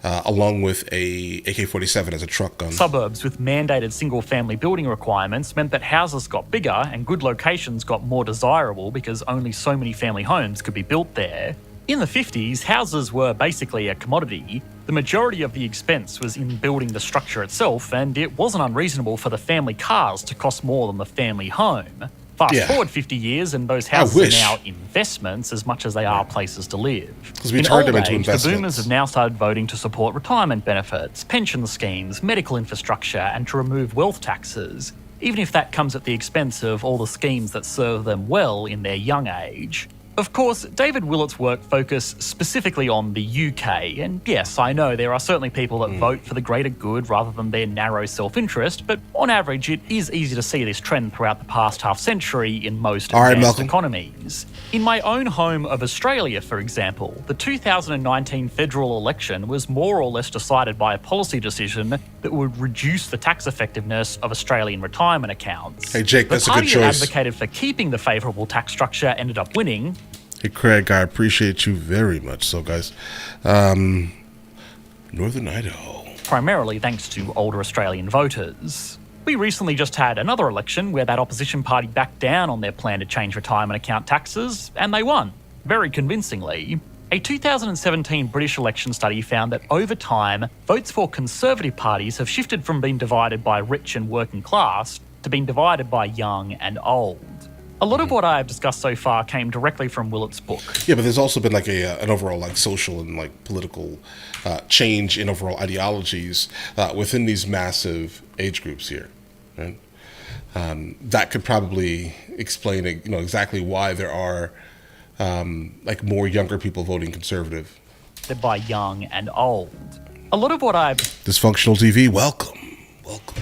Along with a AK-47 as a truck gun. Suburbs with mandated single-family building requirements meant that houses got bigger and good locations got more desirable because only so many family homes could be built there. In the 50s, houses were basically a commodity. The majority of the expense was in building the structure itself, and it wasn't unreasonable for the family cars to cost more than the family home. Fast forward 50 years and those houses are now investments as much as they are places to live. Because we turned them into investments. The boomers have now started voting to support retirement benefits, pension schemes, medical infrastructure, and to remove wealth taxes, even if that comes at the expense of all the schemes that serve them well in their young age. Of course, David Willett's work focused specifically on the UK, and yes, I know there are certainly people that vote for the greater good rather than their narrow self-interest, but on average it is easy to see this trend throughout the past half-century in most advanced economies. In my own home of Australia, for example, the 2019 federal election was more or less decided by a policy decision that would reduce the tax effectiveness of Australian retirement accounts. Hey Jake, that's a good choice. The party that advocated for keeping the favourable tax structure ended up winning. Hey Craig, I appreciate you very much. So guys, Northern Idaho. Primarily thanks to older Australian voters. We recently just had another election where that opposition party backed down on their plan to change retirement account taxes, and they won, very convincingly. A 2017 British election study found that over time, votes for Conservative parties have shifted from being divided by rich and working class to being divided by young and old. A lot of what I have discussed so far came directly from Willett's book. Yeah, but there's also been like an overall like social and like political change in overall ideologies within these massive age groups here. Right? That could probably explain exactly why there are like more younger people voting conservative. By young and old. A lot of what I've... Dysfunctional TV, welcome.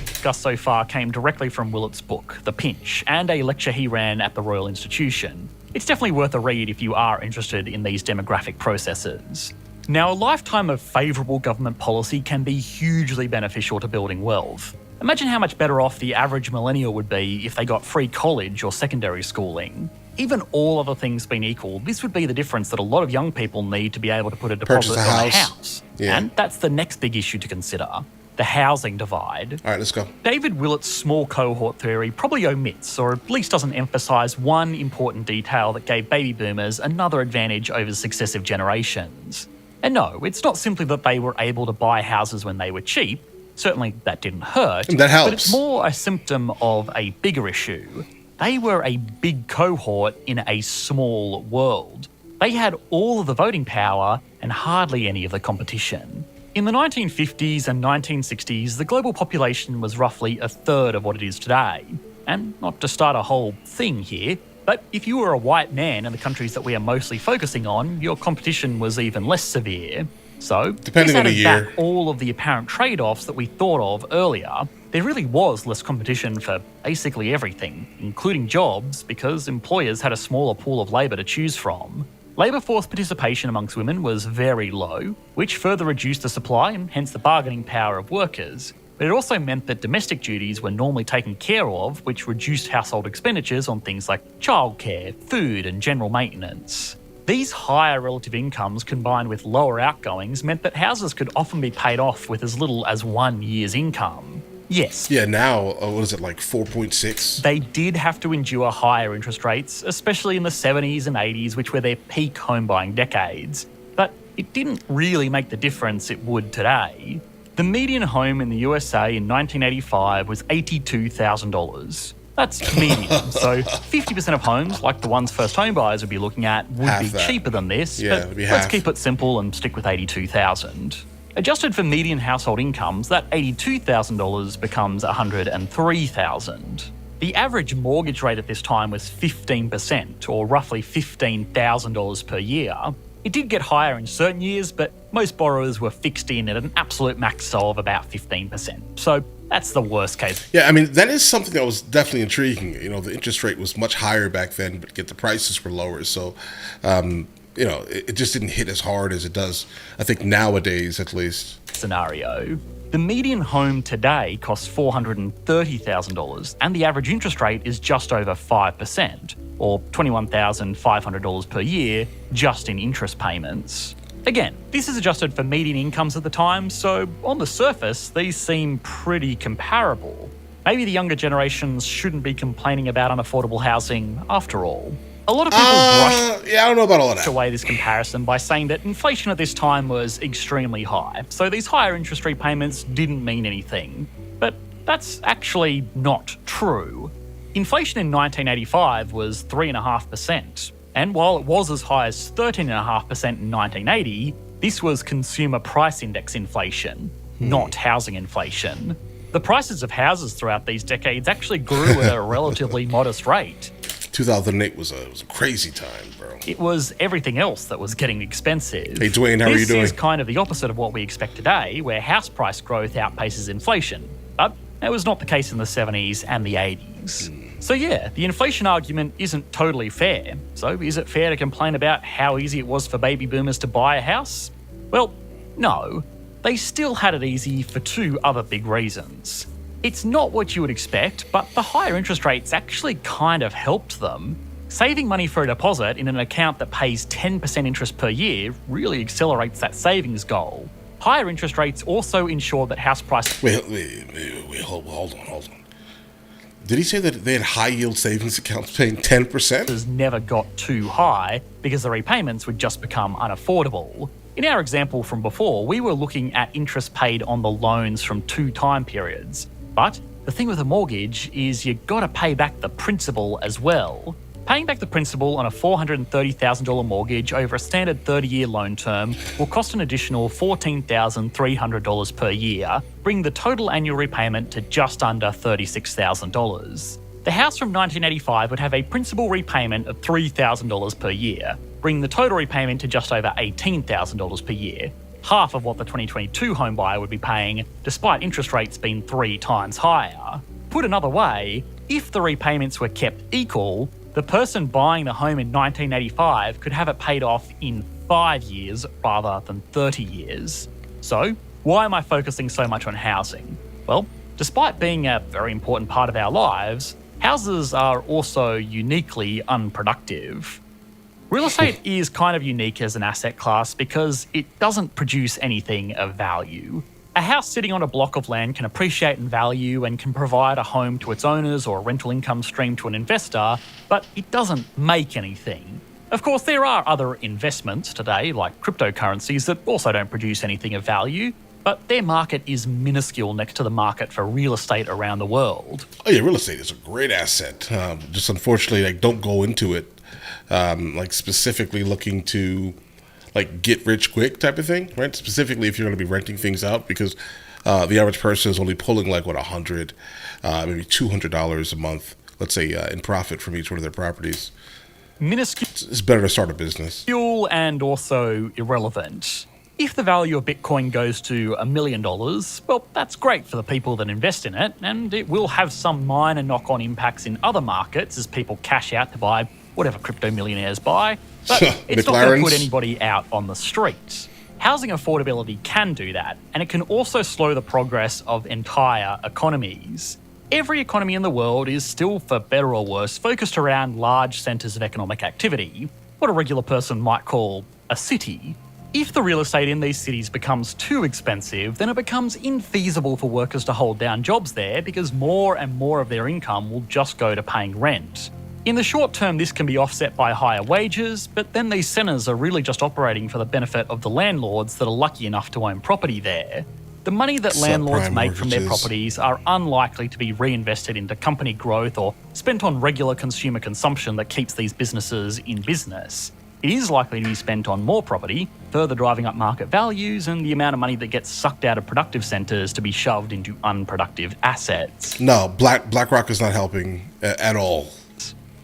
Discussed so far came directly from Willett's book, The Pinch, and a lecture he ran at the Royal Institution. It's definitely worth a read if you are interested in these demographic processes. Now, a lifetime of favourable government policy can be hugely beneficial to building wealth. Imagine how much better off the average millennial would be if they got free college or secondary schooling. Even all other things being equal, this would be the difference that a lot of young people need to be able to put a deposit on a house. Yeah. And that's the next big issue to consider. The housing divide. All right, let's go. David Willett's small cohort theory probably omits, or at least doesn't emphasise, one important detail that gave baby boomers another advantage over successive generations. And no, it's not simply that they were able to buy houses when they were cheap. Certainly that didn't hurt. That helps. But it's more a symptom of a bigger issue. They were a big cohort in a small world. They had all of the voting power and hardly any of the competition. In the 1950s and 1960s, the global population was roughly a third of what it is today. And not to start a whole thing here, but if you were a white man in the countries that we are mostly focusing on, your competition was even less severe. So, depending on the year, back all of the apparent trade-offs that we thought of earlier, there really was less competition for basically everything, including jobs, because employers had a smaller pool of labour to choose from. Labour force participation amongst women was very low, which further reduced the supply and hence the bargaining power of workers. But it also meant that domestic duties were normally taken care of, which reduced household expenditures on things like childcare, food, and general maintenance. These higher relative incomes combined with lower outgoings meant that houses could often be paid off with as little as 1 year's income. Yes. Yeah, now, what is it, like 4.6? They did have to endure higher interest rates, especially in the 70s and 80s, which were their peak home buying decades. But it didn't really make the difference it would today. The median home in the USA in 1985 was $82,000. That's median, so 50% of homes, like the ones first home buyers would be looking at, would be cheaper than this, but let's keep it simple and stick with $82,000. Adjusted for median household incomes, that $82,000 becomes $103,000. The average mortgage rate at this time was 15%, or roughly $15,000 per year. It did get higher in certain years, but most borrowers were fixed in at an absolute max of about 15%. So that's the worst case. Yeah, I mean, that is something that was definitely intriguing. You know, the interest rate was much higher back then, but yet the prices were lower. So, you know, it just didn't hit as hard as it does, I think, nowadays at least. Scenario. The median home today costs $430,000, and the average interest rate is just over 5%, or $21,500 per year just in interest payments. Again, this is adjusted for median incomes at the time, so on the surface, these seem pretty comparable. Maybe the younger generations shouldn't be complaining about unaffordable housing after all. A lot of people I don't know about all of that. away this comparison by saying that inflation at this time was extremely high, so these higher interest rate payments didn't mean anything. But that's actually not true. Inflation in 1985 was 3.5%, and while it was as high as 13.5% in 1980, this was consumer price index inflation, not housing inflation. The prices of houses throughout these decades actually grew at a relatively modest rate. 2008 was a crazy time, bro. It was everything else that was getting expensive. Hey, Dwayne, how are you doing? This is kind of the opposite of what we expect today, where house price growth outpaces inflation. But that was not the case in the 70s and the 80s. So yeah, the inflation argument isn't totally fair. So is it fair to complain about how easy it was for baby boomers to buy a house? Well, no. They still had it easy for two other big reasons. It's not what you would expect, but the higher interest rates actually kind of helped them. Saving money for a deposit in an account that pays 10% interest per year really accelerates that savings goal. Higher interest rates also ensure that house prices... Wait, hold on. Did he say that they had high-yield savings accounts paying 10%? ...never got too high because the repayments would just become unaffordable. In our example from before, we were looking at interest paid on the loans from 2 time periods. But the thing with a mortgage is you've got to pay back the principal as well. Paying back the principal on a $430,000 mortgage over a standard 30-year loan term will cost an additional $14,300 per year, bringing the total annual repayment to just under $36,000. The house from 1985 would have a principal repayment of $3,000 per year, bringing the total repayment to just over $18,000 per year, half of what the 2022 home buyer would be paying, despite interest rates being 3 times higher. Put another way, if the repayments were kept equal, the person buying the home in 1985 could have it paid off in 5 years rather than 30 years. So, why am I focusing so much on housing? Well, despite being a very important part of our lives, houses are also uniquely unproductive. Real estate is kind of unique as an asset class because it doesn't produce anything of value. A house sitting on a block of land can appreciate in value and can provide a home to its owners or a rental income stream to an investor, but it doesn't make anything. Of course, there are other investments today, like cryptocurrencies, that also don't produce anything of value, but their market is minuscule next to the market for real estate around the world. Oh yeah, real estate is a great asset. Just unfortunately, don't go into it specifically looking to get rich quick type of thing, right? Specifically if you're going to be renting things out, because the average person is only pulling $100, maybe $200 a month, let's say, in profit from each one of their properties. Minuscule. It's better to start a business. And also irrelevant. If the value of Bitcoin goes to $1 million, well, that's great for the people that invest in it, and it will have some minor knock-on impacts in other markets as people cash out to buy whatever crypto millionaires buy, but it's not going to put anybody out on the streets. Housing affordability can do that, and it can also slow the progress of entire economies. Every economy in the world is still, for better or worse, focused around large centres of economic activity, what a regular person might call a city. If the real estate in these cities becomes too expensive, then it becomes infeasible for workers to hold down jobs there because more and more of their income will just go to paying rent. In the short term, this can be offset by higher wages, but then these centres are really just operating for the benefit of the landlords that are lucky enough to own property there. The money that landlords make from their properties are unlikely to be reinvested into company growth or spent on regular consumer consumption that keeps these businesses in business. It is likely to be spent on more property, further driving up market values and the amount of money that gets sucked out of productive centres to be shoved into unproductive assets. No, BlackRock is not helping at all.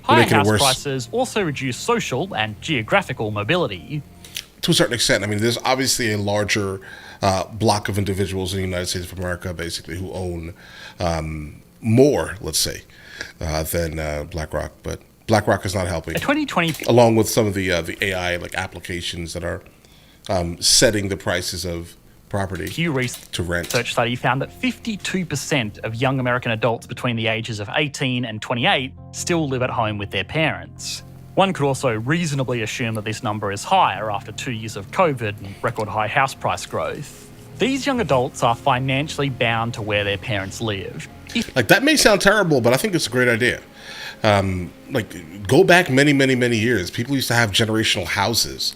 Higher house prices also reduce social and geographical mobility. To a certain extent, I mean, there's obviously a larger block of individuals in the United States of America, basically, who own more, let's say, than BlackRock. But BlackRock is not helping. 2020, along with some of the AI like applications that are setting the prices of property to rent. Research study found that 52% of young American adults between the ages of 18 and 28 still live at home with their parents. One could also reasonably assume that this number is higher after 2 years of COVID and record high house price growth. These young adults are financially bound to where their parents live. Like, that may sound terrible, but I think it's a great idea. Like, go back many, many, many years. People used to have generational houses.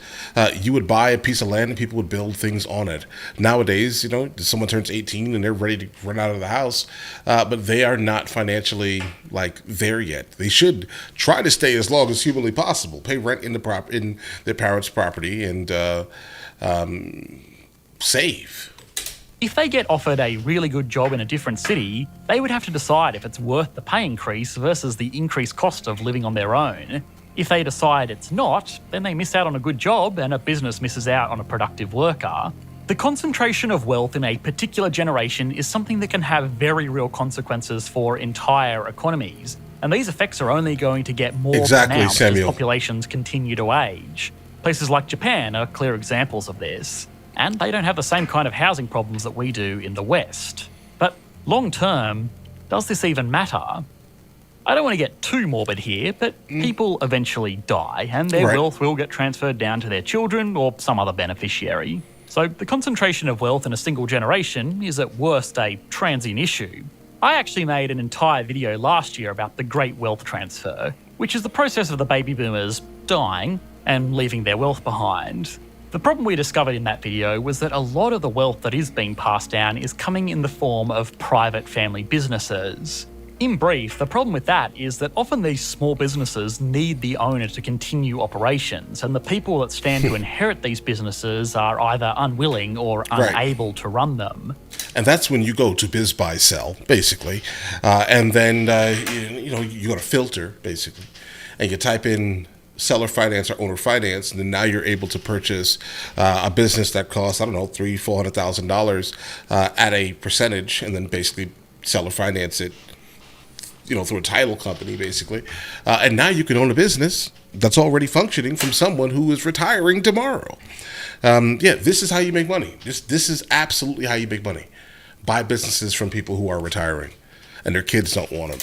You would buy a piece of land and people would build things on it. Nowadays, you know, someone turns 18 and they're ready to run out of the house, but they are not financially, like, there yet. They should try to stay as long as humanly possible, pay rent in their parents' property, and save. If they get offered a really good job in a different city, they would have to decide if it's worth the pay increase versus the increased cost of living on their own. If they decide it's not, then they miss out on a good job and a business misses out on a productive worker. The concentration of wealth in a particular generation is something that can have very real consequences for entire economies, and these effects are only going to get more pronounced as populations continue to age. Places like Japan are clear examples of this. And they don't have the same kind of housing problems that we do in the West. But long term, does this even matter? I don't want to get too morbid here, but people eventually die and their wealth will get transferred down to their children or some other beneficiary. So the concentration of wealth in a single generation is at worst a transient issue. I actually made an entire video last year about the Great Wealth Transfer, which is the process of the baby boomers dying and leaving their wealth behind. The problem we discovered in that video was that a lot of the wealth that is being passed down is coming in the form of private family businesses. In brief, the problem with that is that often these small businesses need the owner to continue operations, and the people that stand to inherit these businesses are either unwilling or unable to run them. And that's when you go to biz, buy, sell, basically. And then, you go to filter, basically, and you type in seller finance or owner finance, and then now you're able to purchase a business that costs, $300,000-$400,000 at a percentage, and then basically seller finance it, through a title company, basically. And now you can own a business that's already functioning from someone who is retiring tomorrow. This is how you make money. This is absolutely how you make money. Buy businesses from people who are retiring and their kids don't want them.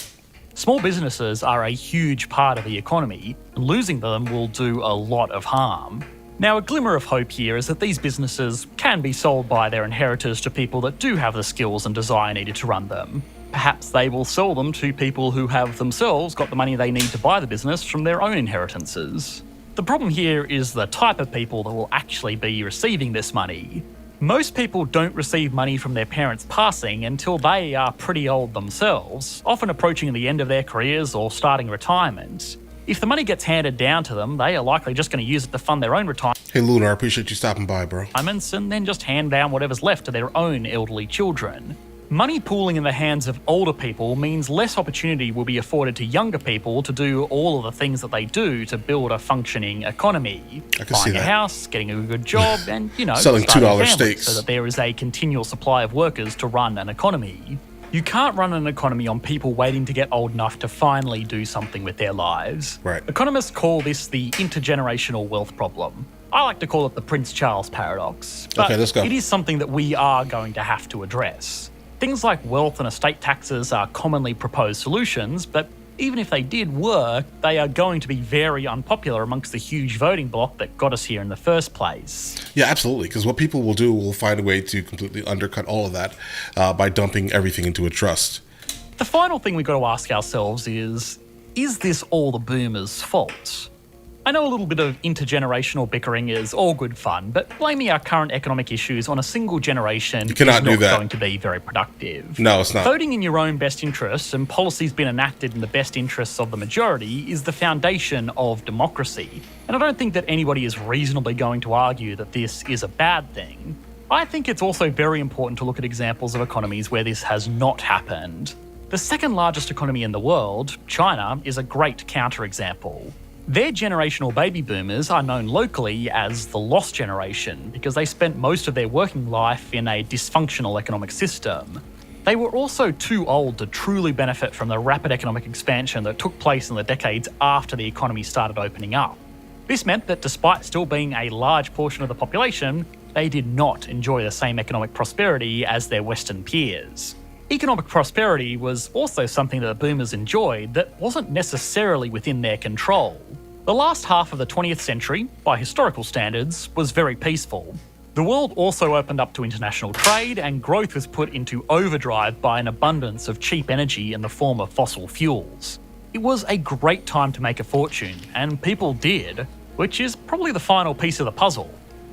Small businesses are a huge part of the economy, and losing them will do a lot of harm. Now, a glimmer of hope here is that these businesses can be sold by their inheritors to people that do have the skills and desire needed to run them. Perhaps they will sell them to people who have themselves got the money they need to buy the business from their own inheritances. The problem here is the type of people that will actually be receiving this money. Most people don't receive money from their parents passing until they are pretty old themselves, often approaching the end of their careers or starting retirement. If the money gets handed down to them, they are likely just going to use it to fund their own retirement. Hey Lunar, I appreciate you stopping by, bro. And then just hand down whatever's left to their own elderly children. Money pooling in the hands of older people means less opportunity will be afforded to younger people to do all of the things that they do to build a functioning economy. I can see that. Buying a house, getting a good job, and, selling $2 steaks. So that there is a continual supply of workers to run an economy. You can't run an economy on people waiting to get old enough to finally do something with their lives. Right. Economists call this the intergenerational wealth problem. I like to call it the Prince Charles paradox. But okay, let's go. It is something that we are going to have to address. Things like wealth and estate taxes are commonly proposed solutions, but even if they did work, they are going to be very unpopular amongst the huge voting bloc that got us here in the first place. Yeah, absolutely, because what people will do will find a way to completely undercut all of that by dumping everything into a trust. The final thing we've got to ask ourselves is this all the boomers' fault? I know a little bit of intergenerational bickering is all good fun, but blaming our current economic issues on a single generation is not going to be very productive. No, it's not. Voting in your own best interests and policies being enacted in the best interests of the majority is the foundation of democracy. And I don't think that anybody is reasonably going to argue that this is a bad thing. I think it's also very important to look at examples of economies where this has not happened. The second largest economy in the world, China, is a great counterexample. Their generational baby boomers are known locally as the lost generation because they spent most of their working life in a dysfunctional economic system. They were also too old to truly benefit from the rapid economic expansion that took place in the decades after the economy started opening up. This meant that despite still being a large portion of the population, they did not enjoy the same economic prosperity as their Western peers. Economic prosperity was also something that the boomers enjoyed that wasn't necessarily within their control. The last half of the 20th century, by historical standards, was very peaceful. The world also opened up to international trade and growth was put into overdrive by an abundance of cheap energy in the form of fossil fuels. It was a great time to make a fortune, and people did, which is probably the final piece of the puzzle.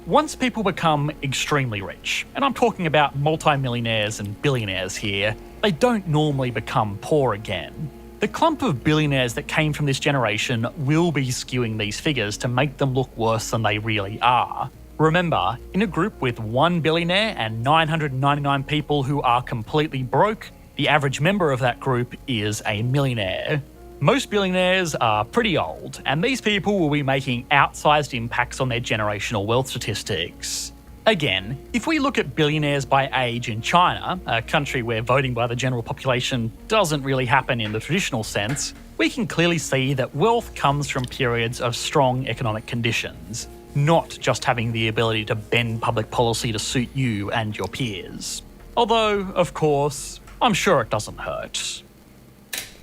Once people become extremely rich, and I'm talking about multimillionaires and billionaires here, they don't normally become poor again. The clump of billionaires that came from this generation will be skewing these figures to make them look worse than they really are. Remember, in a group with 1 billionaire and 999 people who are completely broke, the average member of that group is a millionaire. Most billionaires are pretty old, and these people will be making outsized impacts on their generational wealth statistics. Again, if we look at billionaires by age in China, a country where voting by the general population doesn't really happen in the traditional sense, we can clearly see that wealth comes from periods of strong economic conditions, not just having the ability to bend public policy to suit you and your peers. Although, of course, I'm sure it doesn't hurt.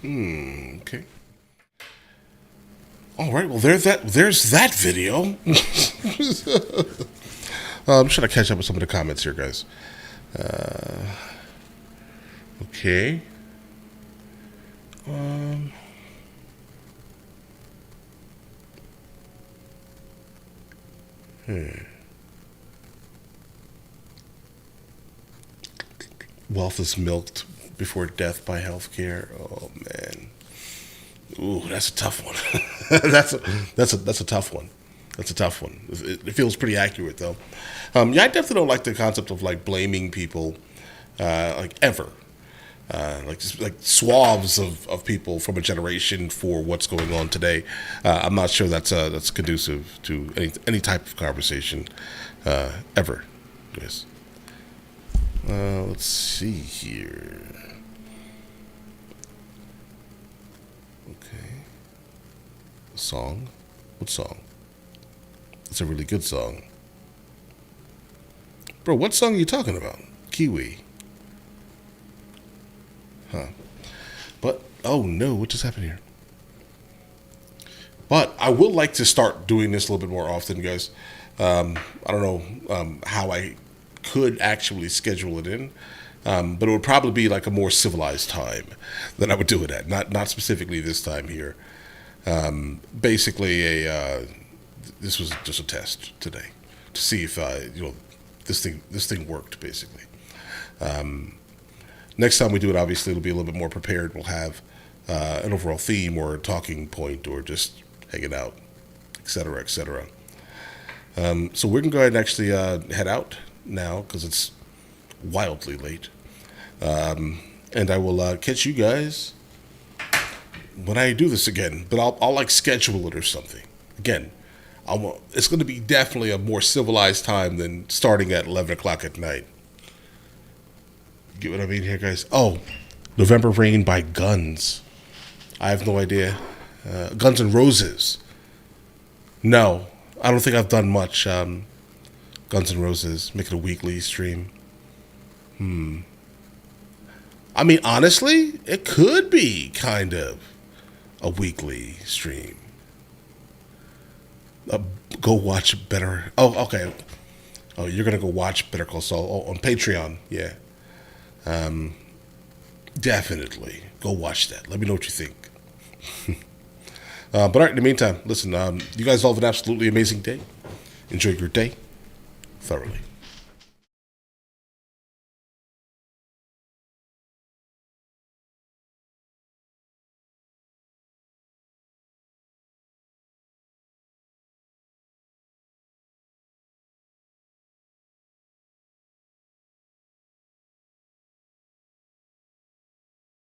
Okay. All right. Well, there's that video. I'm just trying to catch up with some of the comments here, guys. Okay. Wealth is milked before death by healthcare. Oh man, ooh, that's a tough one. that's a tough one. That's a tough one. It feels pretty accurate though. Yeah, I definitely don't like the concept of like blaming people, like ever, like just like swaths of people from a generation for what's going on today. I'm not sure that's conducive to any type of conversation, ever. Yes. Let's see here. Okay. Song? What song? It's a really good song. Bro, what song are you talking about? Kiwi. Huh. But, oh no, what just happened here? But I would like to start doing this a little bit more often, guys. I don't know how I could actually schedule it in. But it would probably be like a more civilized time that I would do it at. Not specifically this time here. Basically, this was just a test today to see if this thing worked. Basically, next time we do it, obviously it'll be a little bit more prepared. We'll have an overall theme or a talking point or just hanging out, etc., etc. So we're gonna go ahead and actually head out now because it's wildly late. And I will catch you guys when I do this again. But I'll like schedule it or something. Again, it's going to be definitely a more civilized time than starting at 11 o'clock at night. Get what I mean here, guys? Oh, November Rain by Guns. I have no idea. Guns N' Roses. No, I don't think I've done much Guns N' Roses. Make it a weekly stream. I mean, honestly, it could be kind of a weekly stream. Go watch Better. Oh, okay. Oh, you're gonna go watch Better Call Saul on Patreon. Yeah. Definitely go watch that. Let me know what you think. But all right, in the meantime, listen, you guys all have an absolutely amazing day. Enjoy your day thoroughly.